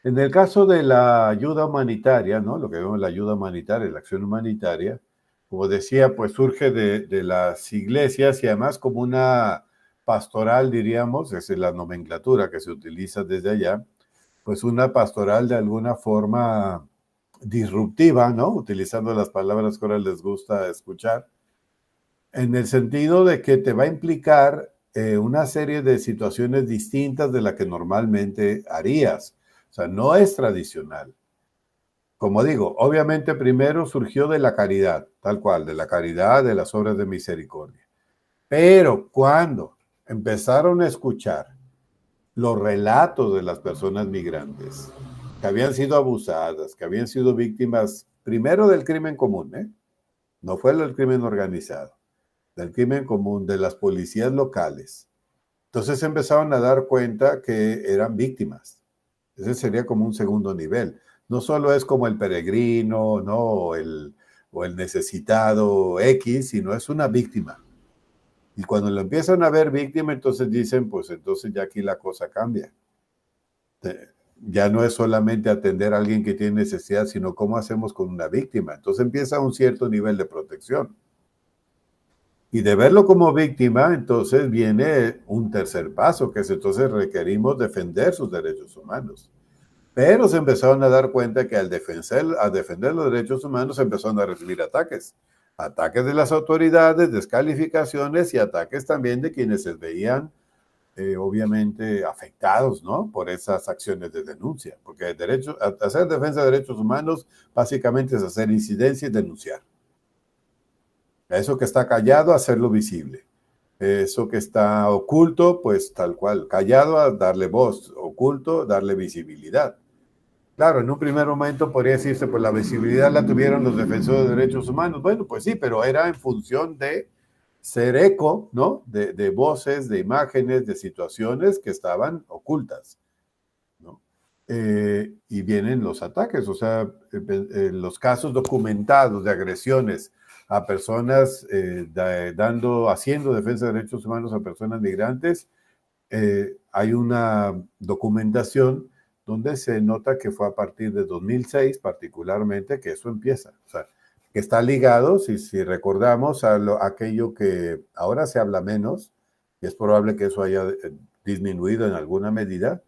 en el caso de la ayuda humanitaria, ¿no?, lo que vemos la ayuda humanitaria, la acción humanitaria, como decía, pues surge de las iglesias y además como una pastoral, diríamos, esa es la nomenclatura que se utiliza desde allá, pues una pastoral de alguna forma disruptiva, ¿no?, utilizando las palabras que ahora les gusta escuchar, en el sentido de que te va a implicar una serie de situaciones distintas de la que normalmente harías. O sea, no es tradicional. Como digo, obviamente primero surgió de la caridad, tal cual, de la caridad, de las obras de misericordia. Pero cuando empezaron a escuchar los relatos de las personas migrantes que habían sido abusadas, que habían sido víctimas primero del crimen común, no fue el crimen organizado, del crimen común, de las policías locales. Entonces empezaron a dar cuenta que eran víctimas. Ese sería como un segundo nivel. No solo es como el peregrino, ¿no?, o el necesitado X, sino es una víctima. Y cuando lo empiezan a ver víctima, entonces dicen, pues entonces ya aquí la cosa cambia. Ya no es solamente atender a alguien que tiene necesidad, sino cómo hacemos con una víctima. Entonces empieza un cierto nivel de protección. Y de verlo como víctima, entonces viene un tercer paso, que es entonces requerimos defender sus derechos humanos. Pero se empezaron a dar cuenta que al defender los derechos humanos se empezaron a recibir ataques. Ataques de las autoridades, descalificaciones y ataques también de quienes se veían obviamente afectados, ¿no? Por esas acciones de denuncia. Porque hacer defensa de derechos humanos básicamente es hacer incidencia y denunciar. Eso que está callado, hacerlo visible. Eso que está oculto, pues tal cual. Callado, a darle voz. Oculto, darle visibilidad. Claro, en un primer momento podría decirse, pues la visibilidad la tuvieron los defensores de derechos humanos. Bueno, pues sí, pero era en función de ser eco, ¿no? De voces, de imágenes, de situaciones que estaban ocultas, ¿no? Y vienen los ataques, o sea, los casos documentados de agresiones a personas haciendo defensa de derechos humanos a personas migrantes, hay una documentación donde se nota que fue a partir de 2006 particularmente que eso empieza. O sea, que está ligado, si recordamos, a aquello que ahora se habla menos, y es probable que eso haya disminuido en alguna medida,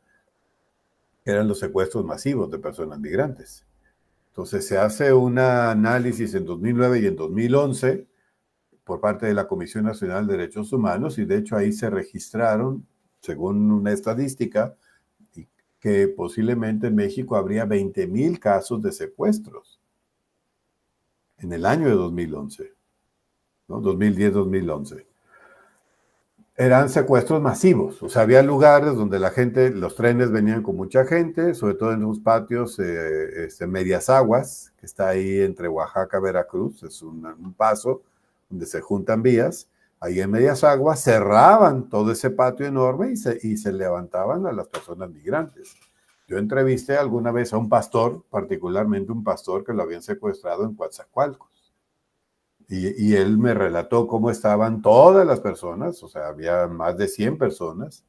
eran los secuestros masivos de personas migrantes. Entonces se hace un análisis en 2009 y en 2011 por parte de la Comisión Nacional de Derechos Humanos, y de hecho ahí se registraron, según una estadística, que posiblemente en México habría 20,000 casos de secuestros en el año de 2011, ¿no? 2010-2011. Eran secuestros masivos, o sea, había lugares donde la gente, los trenes venían con mucha gente, sobre todo en los patios, Medias Aguas, que está ahí entre Oaxaca y Veracruz, es un paso donde se juntan vías. Ahí en Medias Aguas cerraban todo ese patio enorme y se levantaban a las personas migrantes. Yo entrevisté alguna vez a un pastor, particularmente un pastor que lo habían secuestrado en Coatzacoalcos. Y él me relató cómo estaban todas las personas, o sea, había más de 100 personas,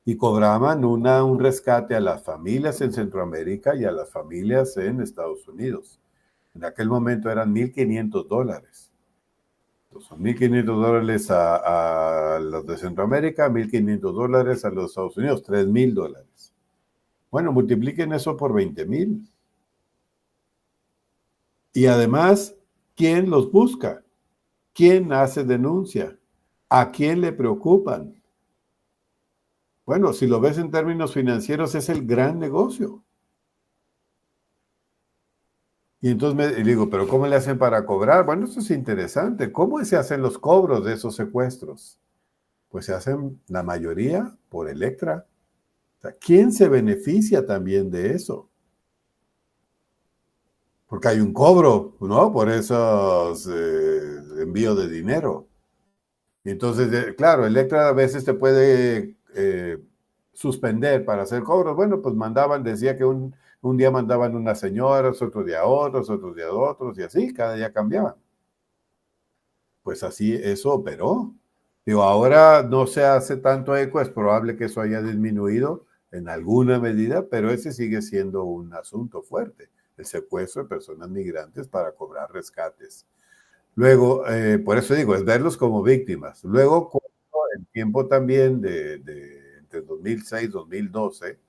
y cobraban un rescate a las familias en Centroamérica y a las familias en Estados Unidos. En aquel momento eran $1,500. Son $1,500 a los de Centroamérica, $1,500 a los Estados Unidos, $3,000. Bueno, multipliquen eso por 20,000. Y además, ¿quién los busca? ¿Quién hace denuncia? ¿A quién le preocupan? Bueno, si lo ves en términos financieros, es el gran negocio. Y entonces me digo, ¿pero cómo le hacen para cobrar? Bueno, eso es interesante. ¿Cómo se hacen los cobros de esos secuestros? Pues se hacen la mayoría por Electra. O sea, ¿quién se beneficia también de eso? Porque hay un cobro, ¿no? Por esos envíos de dinero. Y entonces, claro, Electra a veces te puede suspender para hacer cobros. Bueno, pues decía que un día mandaban unas señoras, otro día otros, y así, cada día cambiaban. Pues así, eso operó. Digo, ahora no se hace tanto eco, es probable que eso haya disminuido en alguna medida, pero ese sigue siendo un asunto fuerte, el secuestro de personas migrantes para cobrar rescates. Luego, por eso digo, es verlos como víctimas. Luego, el tiempo también entre 2006 y 2012,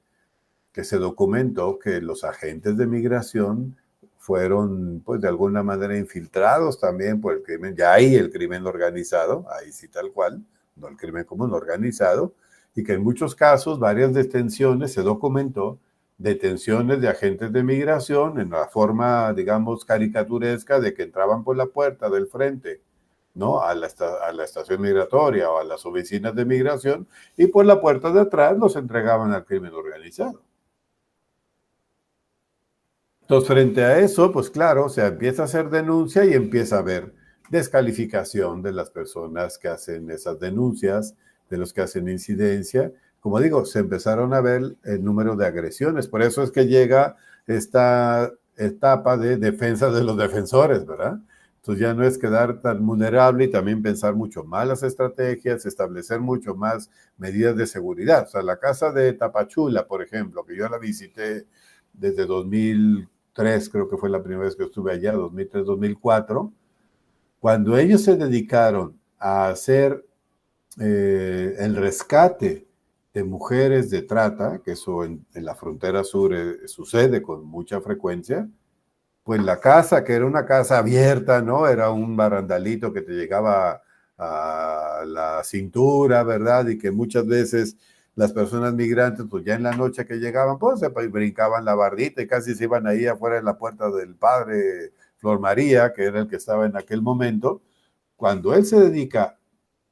que se documentó que los agentes de migración fueron, pues, de alguna manera infiltrados también por el crimen, ya ahí el crimen organizado, ahí sí tal cual, no el crimen común organizado, y que en muchos casos varias detenciones se documentó, detenciones de agentes de migración en la forma, digamos, caricaturesca de que entraban por la puerta del frente, ¿no? A la estación migratoria o a las oficinas de migración, y por la puerta de atrás los entregaban al crimen organizado. Entonces, frente a eso, pues claro, o sea, empieza a hacer denuncia y empieza a haber descalificación de las personas que hacen esas denuncias, de los que hacen incidencia. Como digo, se empezaron a ver el número de agresiones. Por eso es que llega esta etapa de defensa de los defensores, ¿verdad? Entonces ya no es quedar tan vulnerable y también pensar mucho más las estrategias, establecer mucho más medidas de seguridad. O sea, la casa de Tapachula, por ejemplo, que yo la visité desde 2003, creo que fue la primera vez que estuve allá, 2003-2004, cuando ellos se dedicaron a hacer el rescate de mujeres de trata, que eso en la frontera sur sucede con mucha frecuencia, pues la casa, que era una casa abierta, ¿no? Era un barandalito que te llegaba a la cintura, ¿verdad? Y que muchas veces las personas migrantes, pues ya en la noche que llegaban, pues se brincaban la bardita y casi se iban ahí afuera de la puerta del padre Flor María, que era el que estaba en aquel momento. Cuando él se dedica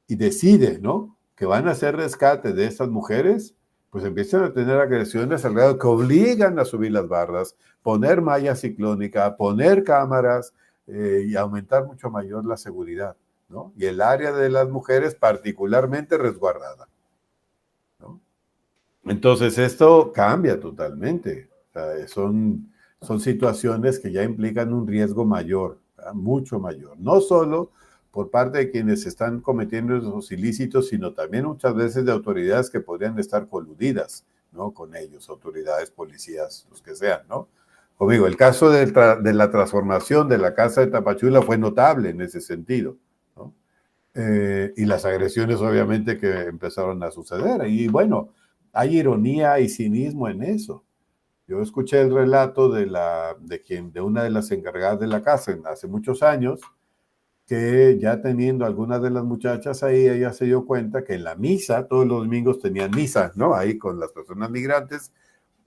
y decide, ¿no?, que van a hacer rescate de estas mujeres, pues empiezan a tener agresiones al grado que obligan a subir las bardas, poner malla ciclónica, poner cámaras y aumentar mucho mayor la seguridad, ¿no? Y el área de las mujeres particularmente resguardada, ¿no? Entonces esto cambia totalmente. O sea, son situaciones que ya implican un riesgo mayor, ¿verdad? Mucho mayor. No solo por parte de quienes están cometiendo esos ilícitos, sino también muchas veces de autoridades que podrían estar coludidas, ¿no?, con ellos, autoridades, policías, los que sean, ¿no? Conmigo, el caso de la transformación de la casa de Tapachula fue notable en ese sentido, ¿no? Y las agresiones obviamente que empezaron a suceder. Y bueno, hay ironía y cinismo en eso. Yo escuché el relato de una de las encargadas de la casa hace muchos años, que ya teniendo algunas de las muchachas ahí, ella se dio cuenta que en la misa, todos los domingos tenían misa, ¿no? Ahí con las personas migrantes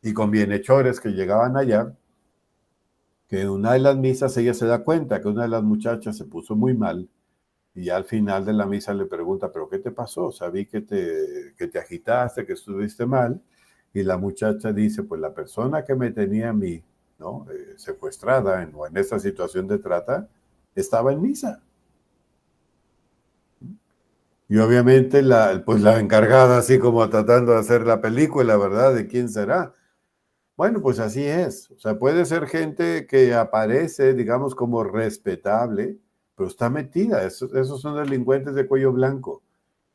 y con bienhechores que llegaban allá, que en una de las misas ella se da cuenta que una de las muchachas se puso muy mal y ya al final de la misa le pregunta, ¿pero qué te pasó? O sea, vi que te agitaste, que estuviste mal. Y la muchacha dice, pues la persona que me tenía a mí, ¿no?, secuestrada o en esta situación de trata, estaba en misa. Y obviamente pues la encargada, así como tratando de hacer la película, ¿verdad?, de quién será. Bueno, pues así es. O sea, puede ser gente que aparece, digamos, como respetable, pero está metida. Esos son delincuentes de cuello blanco,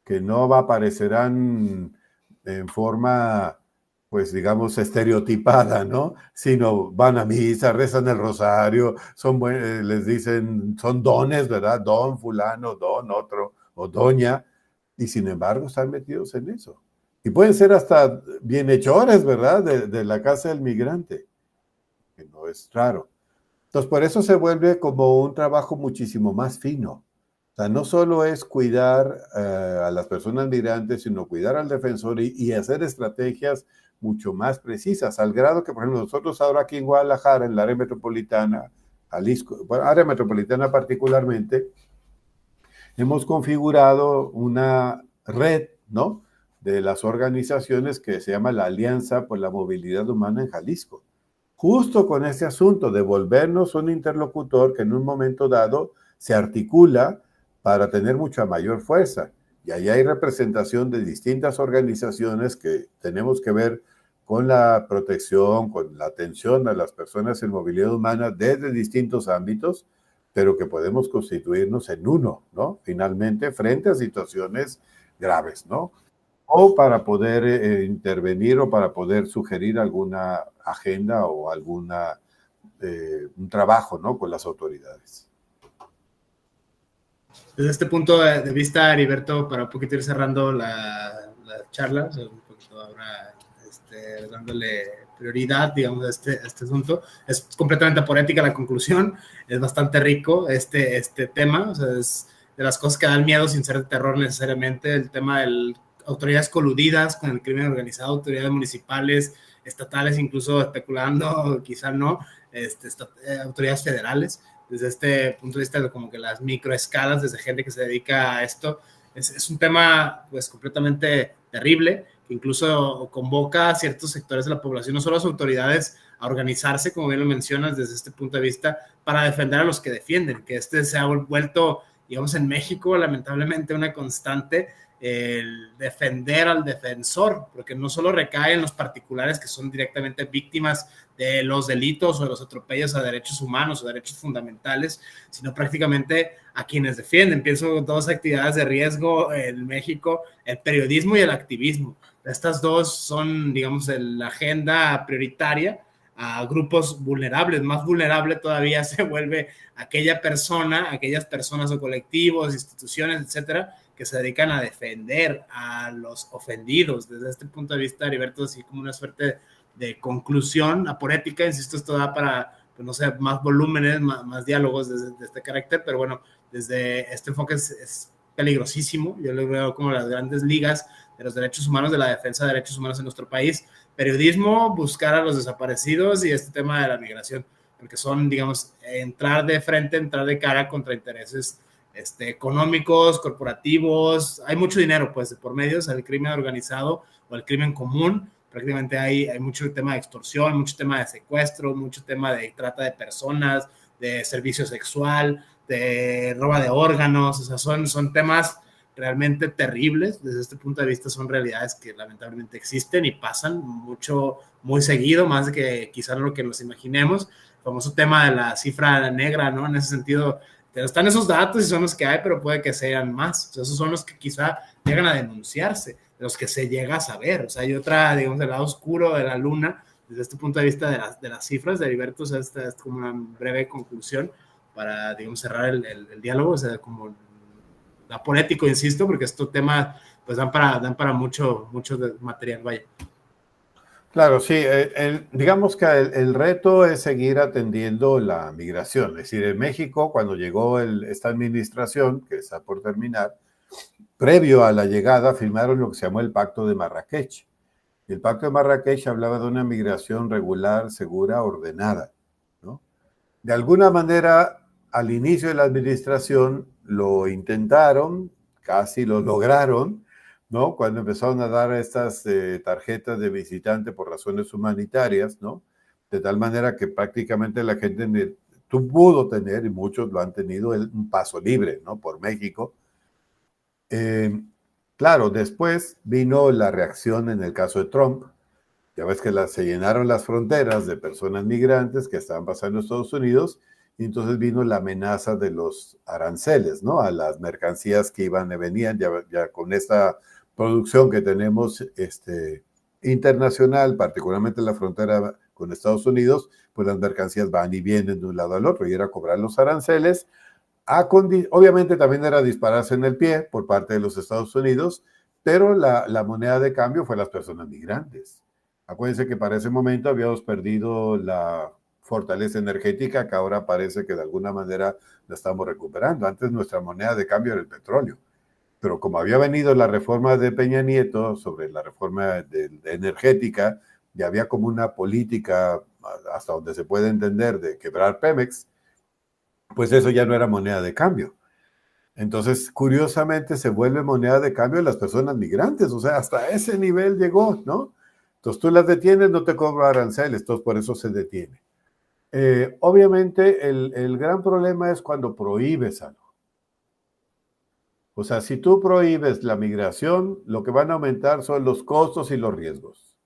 que no aparecerán en forma, pues, digamos, estereotipada, ¿no? Sino van a misa, rezan el rosario, les dicen, son dones, ¿verdad? Don fulano, don otro, o doña, y sin embargo están metidos en eso. Y pueden ser hasta bienhechores, ¿verdad?, de la casa del migrante, que no es raro. Entonces, por eso se vuelve como un trabajo muchísimo más fino. O sea, no solo es cuidar a las personas migrantes, sino cuidar al defensor y hacer estrategias mucho más precisas, al grado que, por ejemplo, nosotros ahora aquí en Guadalajara, en la área metropolitana, Jalisco, bueno, área metropolitana particularmente, hemos configurado una red, ¿no?, de las organizaciones que se llama la Alianza por la Movilidad Humana en Jalisco, justo con ese asunto de volvernos un interlocutor que en un momento dado se articula para tener mucha mayor fuerza. Y ahí hay representación de distintas organizaciones que tenemos que ver con la protección, con la atención a las personas en movilidad humana desde distintos ámbitos, pero que podemos constituirnos en uno, ¿no?, finalmente, frente a situaciones graves, ¿no?, o para poder intervenir o para poder sugerir alguna agenda o un trabajo, ¿no?, con las autoridades. Desde este punto de vista, Heriberto, para un poquito ir cerrando la charla, o sea, un poquito ahora dándole prioridad, digamos, a este asunto, es completamente poética la conclusión, es bastante rico este tema, o sea, es de las cosas que dan miedo sin ser de terror necesariamente, el tema de autoridades coludidas con el crimen organizado, autoridades municipales, estatales, incluso especulando, quizá no, autoridades federales. Desde este punto de vista de como que las microescalas, desde gente que se dedica a esto, es un tema pues completamente terrible, que incluso convoca a ciertos sectores de la población, no solo a las autoridades, a organizarse, como bien lo mencionas, desde este punto de vista, para defender a los que defienden, que se ha vuelto, digamos, en México, lamentablemente, una constante, el defender al defensor, porque no solo recae en los particulares que son directamente víctimas de los delitos o de los atropellos a derechos humanos o derechos fundamentales, sino prácticamente a quienes defienden. Pienso en dos actividades de riesgo en México, el periodismo y el activismo. Estas dos son, digamos, la agenda prioritaria a grupos vulnerables. Más vulnerable todavía se vuelve aquellas personas o colectivos, instituciones, etcétera, que se dedican a defender a los ofendidos. Desde este punto de vista, Heriberto, así como una suerte de conclusión aporética, insisto, esto da para, pues, no sé, más volúmenes, más diálogos de este carácter, pero bueno, desde este enfoque es peligrosísimo. Yo lo veo como las grandes ligas de los derechos humanos, de la defensa de derechos humanos en nuestro país. Periodismo, buscar a los desaparecidos y este tema de la migración, porque son, digamos, entrar de frente, entrar de cara contra intereses económicos, corporativos. Hay mucho dinero, pues, de por medio, o sea, el crimen organizado o el crimen común. Prácticamente hay mucho tema de extorsión, mucho tema de secuestro, mucho tema de trata de personas, de servicio sexual, de roba de órganos. O sea, son temas realmente terribles. Desde este punto de vista son realidades que lamentablemente existen y pasan mucho, muy seguido, más de que quizás lo que nos imaginemos. El famoso tema de la cifra negra, ¿no? En ese sentido, están esos datos y son los que hay, pero puede que sean más. O sea, esos son los que quizá llegan a denunciarse, de los que se llega a saber. O sea, hay otra, digamos, el lado oscuro de la luna, desde este punto de vista de las cifras de Heriberto. O sea, esta es como una breve conclusión para, digamos, cerrar el diálogo. O sea, como aporético, insisto, porque estos temas pues dan para mucho material, vaya. Claro, sí, digamos que el reto es seguir atendiendo la migración. Es decir, en México, cuando llegó esta administración, que está por terminar, previo a la llegada, firmaron lo que se llamó el Pacto de Marrakech. El Pacto de Marrakech hablaba de una migración regular, segura, ordenada, ¿no? De alguna manera, al inicio de la administración, lo intentaron, casi lo lograron, ¿no? Cuando empezaron a dar estas tarjetas de visitante por razones humanitarias, ¿no? De tal manera que prácticamente la gente pudo tener, y muchos lo han tenido, un paso libre, ¿no? Por México. Claro, después vino la reacción en el caso de Trump. Ya ves que se llenaron las fronteras de personas migrantes que estaban pasando a Estados Unidos, y entonces vino la amenaza de los aranceles, ¿no? A las mercancías que iban y venían, ya con esta producción que tenemos internacional, particularmente en la frontera con Estados Unidos, pues las mercancías van y vienen de un lado al otro, y era cobrar los aranceles. Obviamente también era dispararse en el pie por parte de los Estados Unidos, pero la moneda de cambio fue las personas migrantes. Acuérdense que para ese momento habíamos perdido la fortaleza energética, que ahora parece que de alguna manera la estamos recuperando. Antes nuestra moneda de cambio era el petróleo, pero como había venido la reforma de Peña Nieto sobre la reforma energética, y había como una política, hasta donde se puede entender, de quebrar Pemex, pues eso ya no era moneda de cambio. Entonces, curiosamente, se vuelve moneda de cambio de las personas migrantes. O sea, hasta ese nivel llegó, ¿no? Entonces, tú las detienes, no te cobran aranceles, entonces por eso se detiene. Obviamente, el gran problema es cuando prohíbes algo. O sea, si tú prohíbes la migración, lo que van a aumentar son los costos y los riesgos.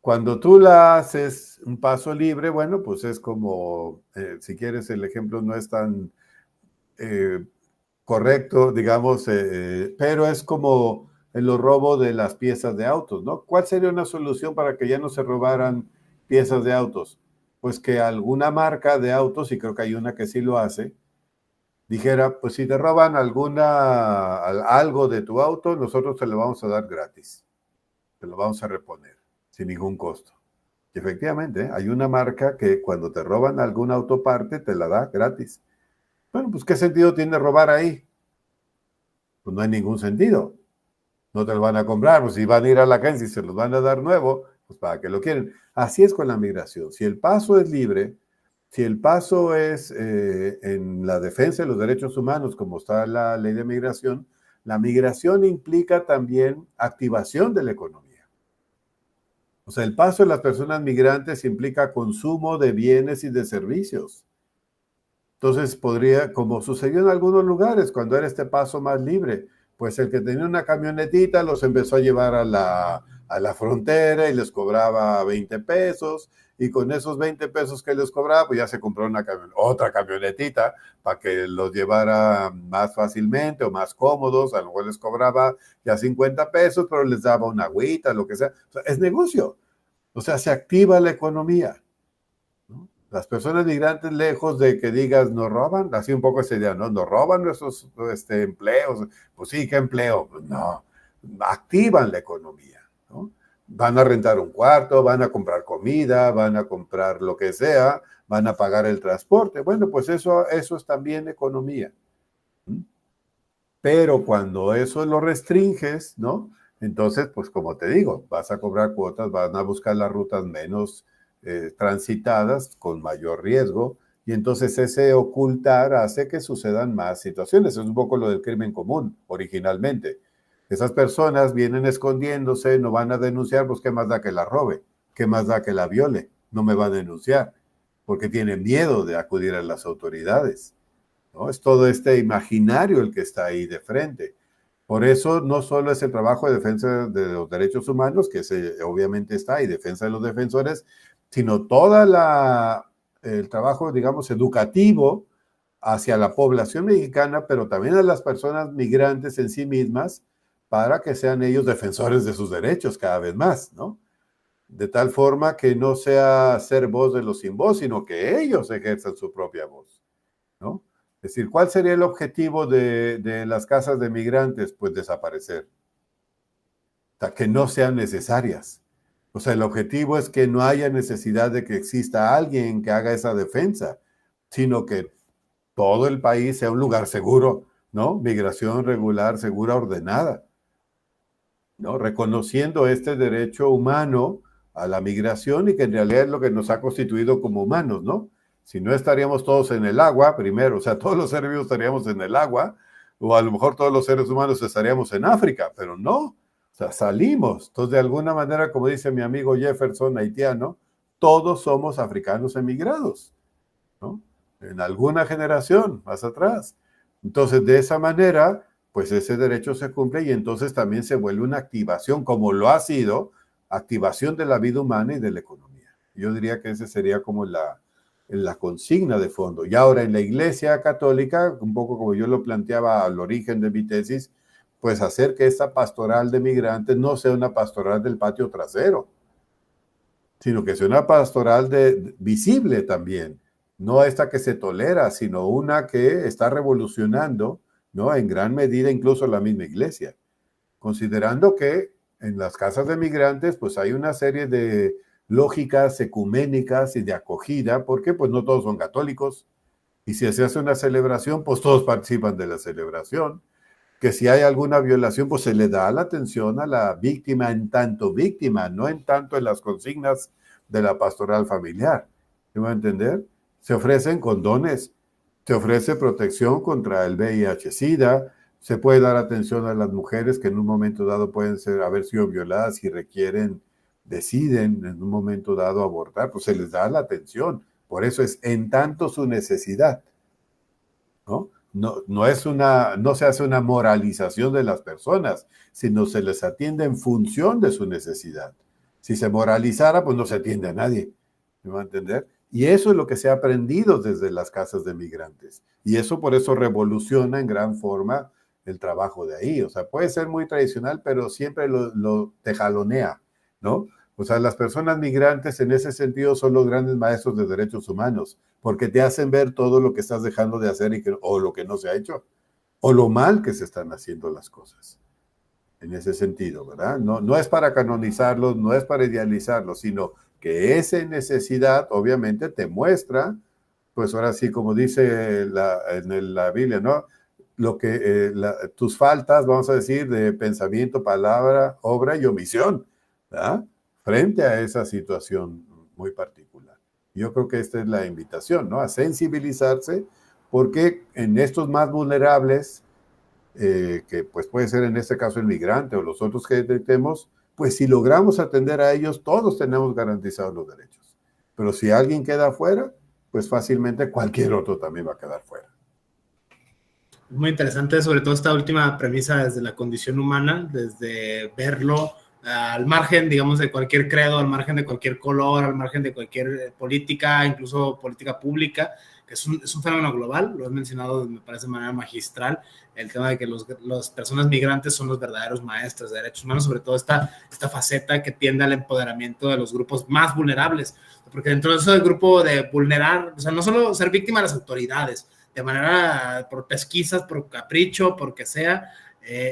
Cuando tú la haces un paso libre, bueno, pues es como, si quieres, el ejemplo no es tan correcto, digamos, pero es como en los robos de las piezas de autos, ¿no? ¿Cuál sería una solución para que ya no se robaran piezas de autos? Pues que alguna marca de autos, y creo que hay una que sí lo hace, dijera, pues si te roban algo de tu auto, nosotros te lo vamos a dar gratis, te lo vamos a reponer sin ningún costo. Y efectivamente, hay una marca que cuando te roban alguna autoparte te la da gratis. Bueno, pues ¿qué sentido tiene robar ahí? Pues no hay ningún sentido. No te lo van a comprar, pues si van a ir a la agencia y se los van a dar nuevo, pues para qué lo quieren. Así es con la migración. Si el paso es libre, si el paso es en la defensa de los derechos humanos, como está la ley de migración, la migración implica también activación de la economía. O sea, el paso de las personas migrantes implica consumo de bienes y de servicios. Entonces podría, como sucedió en algunos lugares, cuando era este paso más libre, pues el que tenía una camionetita los empezó a llevar a la frontera y les cobraba 20 pesos, y con esos 20 pesos que les cobraba, pues ya se compró otra camionetita para que los llevara más fácilmente o más cómodos. A lo mejor les cobraba ya 50 pesos, pero les daba una agüita, lo que sea. O sea, es negocio. O sea, se activa la economía, ¿no? Las personas migrantes, lejos de que digas nos roban, así un poco esa idea, ¿no? Nos roban nuestros empleos. Pues sí, ¿qué empleo? Pues no, activan la economía, ¿no? Van a rentar un cuarto, van a comprar comida, van a comprar lo que sea, van a pagar el transporte. Bueno, pues eso es también economía. Pero cuando eso lo restringes, ¿no? Entonces, pues como te digo, vas a cobrar cuotas, van a buscar las rutas menos transitadas, con mayor riesgo, y entonces ese ocultar hace que sucedan más situaciones. Es un poco lo del crimen común, originalmente. Esas personas vienen escondiéndose, no van a denunciar, pues qué más da que la robe, qué más da que la viole, no me va a denunciar, porque tiene miedo de acudir a las autoridades, ¿no? Es todo este imaginario el que está ahí de frente. Por eso no solo es el trabajo de defensa de los derechos humanos, que obviamente está, y defensa de los defensores, sino el trabajo, digamos, educativo hacia la población mexicana, pero también a las personas migrantes en sí mismas, para que sean ellos defensores de sus derechos cada vez más, ¿no? De tal forma que no sea ser voz de los sin voz, sino que ellos ejerzan su propia voz, ¿no? Es decir, ¿cuál sería el objetivo de las casas de migrantes? Pues desaparecer, o sea, que no sean necesarias. O sea, el objetivo es que no haya necesidad de que exista alguien que haga esa defensa, sino que todo el país sea un lugar seguro, ¿no? Migración regular, segura, ordenada, ¿no? Reconociendo este derecho humano a la migración y que en realidad es lo que nos ha constituido como humanos, ¿no? Si no estaríamos todos en el agua, primero, o sea, todos los seres vivos estaríamos en el agua, o a lo mejor todos los seres humanos estaríamos en África, pero no, o sea, salimos. Entonces, de alguna manera, como dice mi amigo Jefferson, haitiano, todos somos africanos emigrados, ¿no? En alguna generación más atrás. Entonces, de esa manera, pues ese derecho se cumple y entonces también se vuelve una activación, como lo ha sido, activación de la vida humana y de la economía. Yo diría que ese sería como la consigna de fondo. Y ahora en la Iglesia Católica, un poco como yo lo planteaba al origen de mi tesis, pues hacer que esta pastoral de migrantes no sea una pastoral del patio trasero, sino que sea una pastoral visible también, no esta que se tolera, sino una que está revolucionando, ¿no? En gran medida incluso la misma iglesia, considerando que en las casas de migrantes pues hay una serie de lógicas ecuménicas y de acogida, porque pues no todos son católicos, y si se hace una celebración, pues todos participan de la celebración, que si hay alguna violación, pues se le da la atención a la víctima en tanto víctima, no en tanto en las consignas de la pastoral familiar. ¿Me va a entender? Se ofrecen condones, se ofrece protección contra el VIH-Sida, se puede dar atención a las mujeres que en un momento dado pueden haber sido violadas y deciden en un momento dado abortar, pues se les da la atención. Por eso es en tanto su necesidad, ¿no? No se hace una moralización de las personas, sino se les atiende en función de su necesidad. Si se moralizara, pues no se atiende a nadie. ¿Me va a entender? Y eso es lo que se ha aprendido desde las casas de migrantes. Y eso por eso revoluciona en gran forma el trabajo de ahí. O sea, puede ser muy tradicional, pero siempre lo te jalonea, ¿no? O sea, las personas migrantes en ese sentido son los grandes maestros de derechos humanos, porque te hacen ver todo lo que estás dejando de hacer o lo que no se ha hecho, o lo mal que se están haciendo las cosas. En ese sentido, ¿verdad? No es para canonizarlos, no es para idealizarlos, sino que esa necesidad obviamente te muestra, pues ahora sí, como dice en la Biblia, ¿no? Tus faltas, vamos a decir, de pensamiento, palabra, obra y omisión, ¿verdad? Frente a esa situación muy particular. Yo creo que esta es la invitación, ¿no? A sensibilizarse, porque en estos más vulnerables, que pues puede ser en este caso el migrante o los otros que detectemos, pues si logramos atender a ellos, todos tenemos garantizados los derechos. Pero si alguien queda fuera, pues fácilmente cualquier otro también va a quedar fuera. Muy interesante, sobre todo esta última premisa desde la condición humana, desde verlo al margen, digamos, de cualquier credo, al margen de cualquier color, al margen de cualquier política, incluso política pública. que es un fenómeno global, lo he mencionado, me parece de manera magistral, el tema de que las personas migrantes son los verdaderos maestros de derechos humanos, sobre todo esta faceta que tiende al empoderamiento de los grupos más vulnerables, porque dentro de eso del grupo de vulnerar, o sea, no solo ser víctima de las autoridades, de manera por pesquisas, por capricho, porque sea,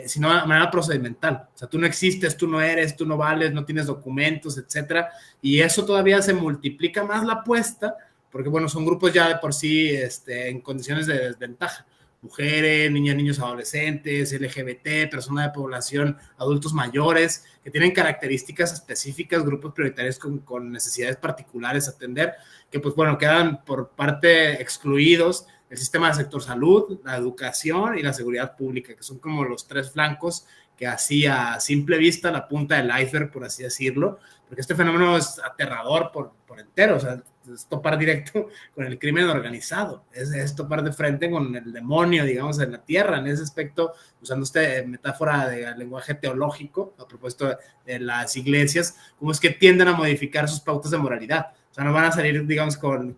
sino de manera procedimental. O sea, tú no existes, tú no eres, tú no vales, no tienes documentos, etcétera. Y eso todavía se multiplica más la apuesta, porque, bueno, son grupos ya de por sí en condiciones de desventaja. Mujeres, niñas, niños, adolescentes, LGBT, personas de población, adultos mayores, que tienen características específicas, grupos prioritarios con necesidades particulares a atender, que, pues, bueno, quedan por parte excluidos el sistema del sector salud, la educación y la seguridad pública, que son como los tres flancos que así a simple vista la punta del iceberg, por así decirlo, porque este fenómeno es aterrador por entero, o sea, es topar directo con el crimen organizado, es topar de frente con el demonio, digamos, en la tierra, en ese aspecto, usando esta metáfora de lenguaje teológico, a propósito de las iglesias, cómo es que tienden a modificar sus pautas de moralidad. O sea, no van a salir, digamos, con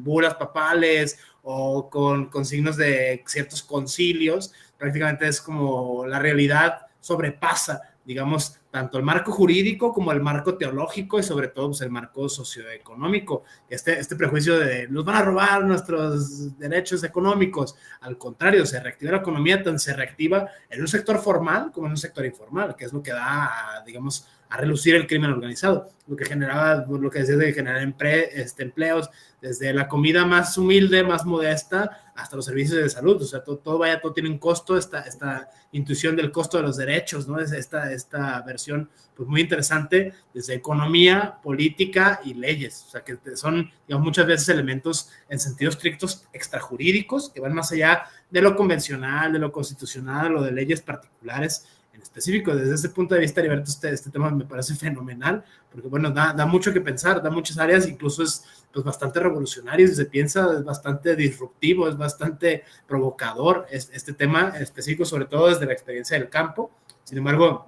bulas papales o con signos de ciertos concilios. Prácticamente es como la realidad sobrepasa, digamos, tanto el marco jurídico como el marco teológico y sobre todo, pues, el marco socioeconómico. Este prejuicio de nos van a robar nuestros derechos económicos. Al contrario, se reactiva la economía, tan se reactiva en un sector formal como en un sector informal, que es lo que da, digamos, a relucir el crimen organizado, lo que generaba, lo que decía de generar empleos, desde la comida más humilde, más modesta, hasta los servicios de salud. O sea, todo tiene un costo, esta intuición del costo de los derechos, ¿no? Es esta versión, pues, muy interesante, desde economía, política y leyes. O sea, que son, digamos, muchas veces elementos en sentido estrictos extrajurídicos, que van más allá de lo convencional, de lo constitucional o de leyes particulares en específico. Desde ese punto de vista, Heriberto, este tema me parece fenomenal, porque, bueno, da mucho que pensar, da muchas áreas, incluso es, pues, bastante revolucionario, si se piensa, es bastante disruptivo, es bastante provocador este tema en específico, sobre todo desde la experiencia del campo. Sin embargo,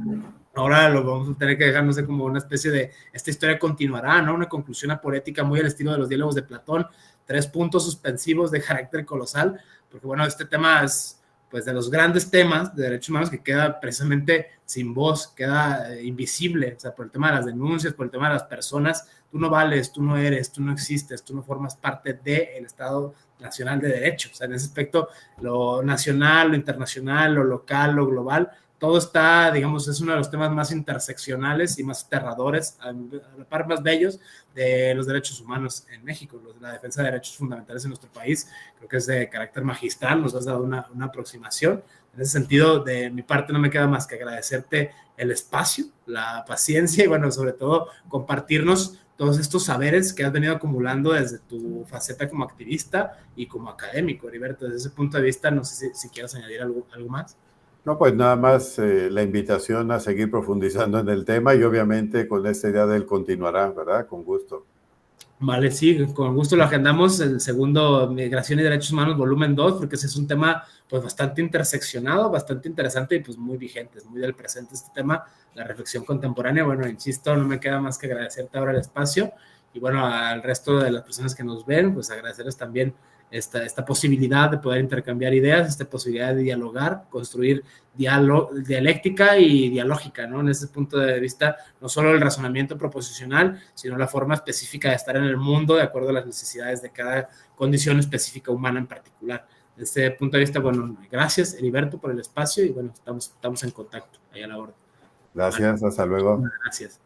ahora lo vamos a tener que dejar, no sé, como una especie de, esta historia continuará, ¿no? Una conclusión aporética muy al estilo de los diálogos de Platón, 3 puntos suspensivos de carácter colosal, porque, bueno, este tema es, pues, de los grandes temas de derechos humanos que queda precisamente sin voz, queda invisible, o sea, por el tema de las denuncias, por el tema de las personas. Tú no vales, tú no eres, tú no existes, tú no formas parte del Estado Nacional de Derecho. O sea, en ese aspecto, lo nacional, lo internacional, lo local, lo global, todo está, digamos, es uno de los temas más interseccionales y más aterradores, a la par más bellos, de los derechos humanos en México. La defensa de derechos fundamentales en nuestro país creo que es de carácter magistral, nos has dado una aproximación. En ese sentido, de mi parte no me queda más que agradecerte el espacio, la paciencia y, bueno, sobre todo compartirnos todos estos saberes que has venido acumulando desde tu faceta como activista y como académico, Heriberto. Desde ese punto de vista, no sé si quieres añadir algo más. No, pues nada más la invitación a seguir profundizando en el tema y obviamente con esta idea del continuará, ¿verdad? Con gusto. Vale, sí, con gusto lo agendamos, el segundo Migración y Derechos Humanos, volumen 2, porque ese es un tema, pues, bastante interseccionado, bastante interesante y, pues, muy vigente, es muy del presente este tema, la reflexión contemporánea. Bueno, insisto, no me queda más que agradecerte ahora el espacio y, bueno, al resto de las personas que nos ven, pues agradecerles también esta posibilidad de poder intercambiar ideas, esta posibilidad de dialogar, construir dialéctica y dialógica, ¿no? En ese punto de vista, no solo el razonamiento proposicional, sino la forma específica de estar en el mundo de acuerdo a las necesidades de cada condición específica humana en particular. Desde ese punto de vista, bueno, gracias, Heriberto, por el espacio y, bueno, estamos en contacto, ahí a la orden. Gracias, hasta luego. Gracias.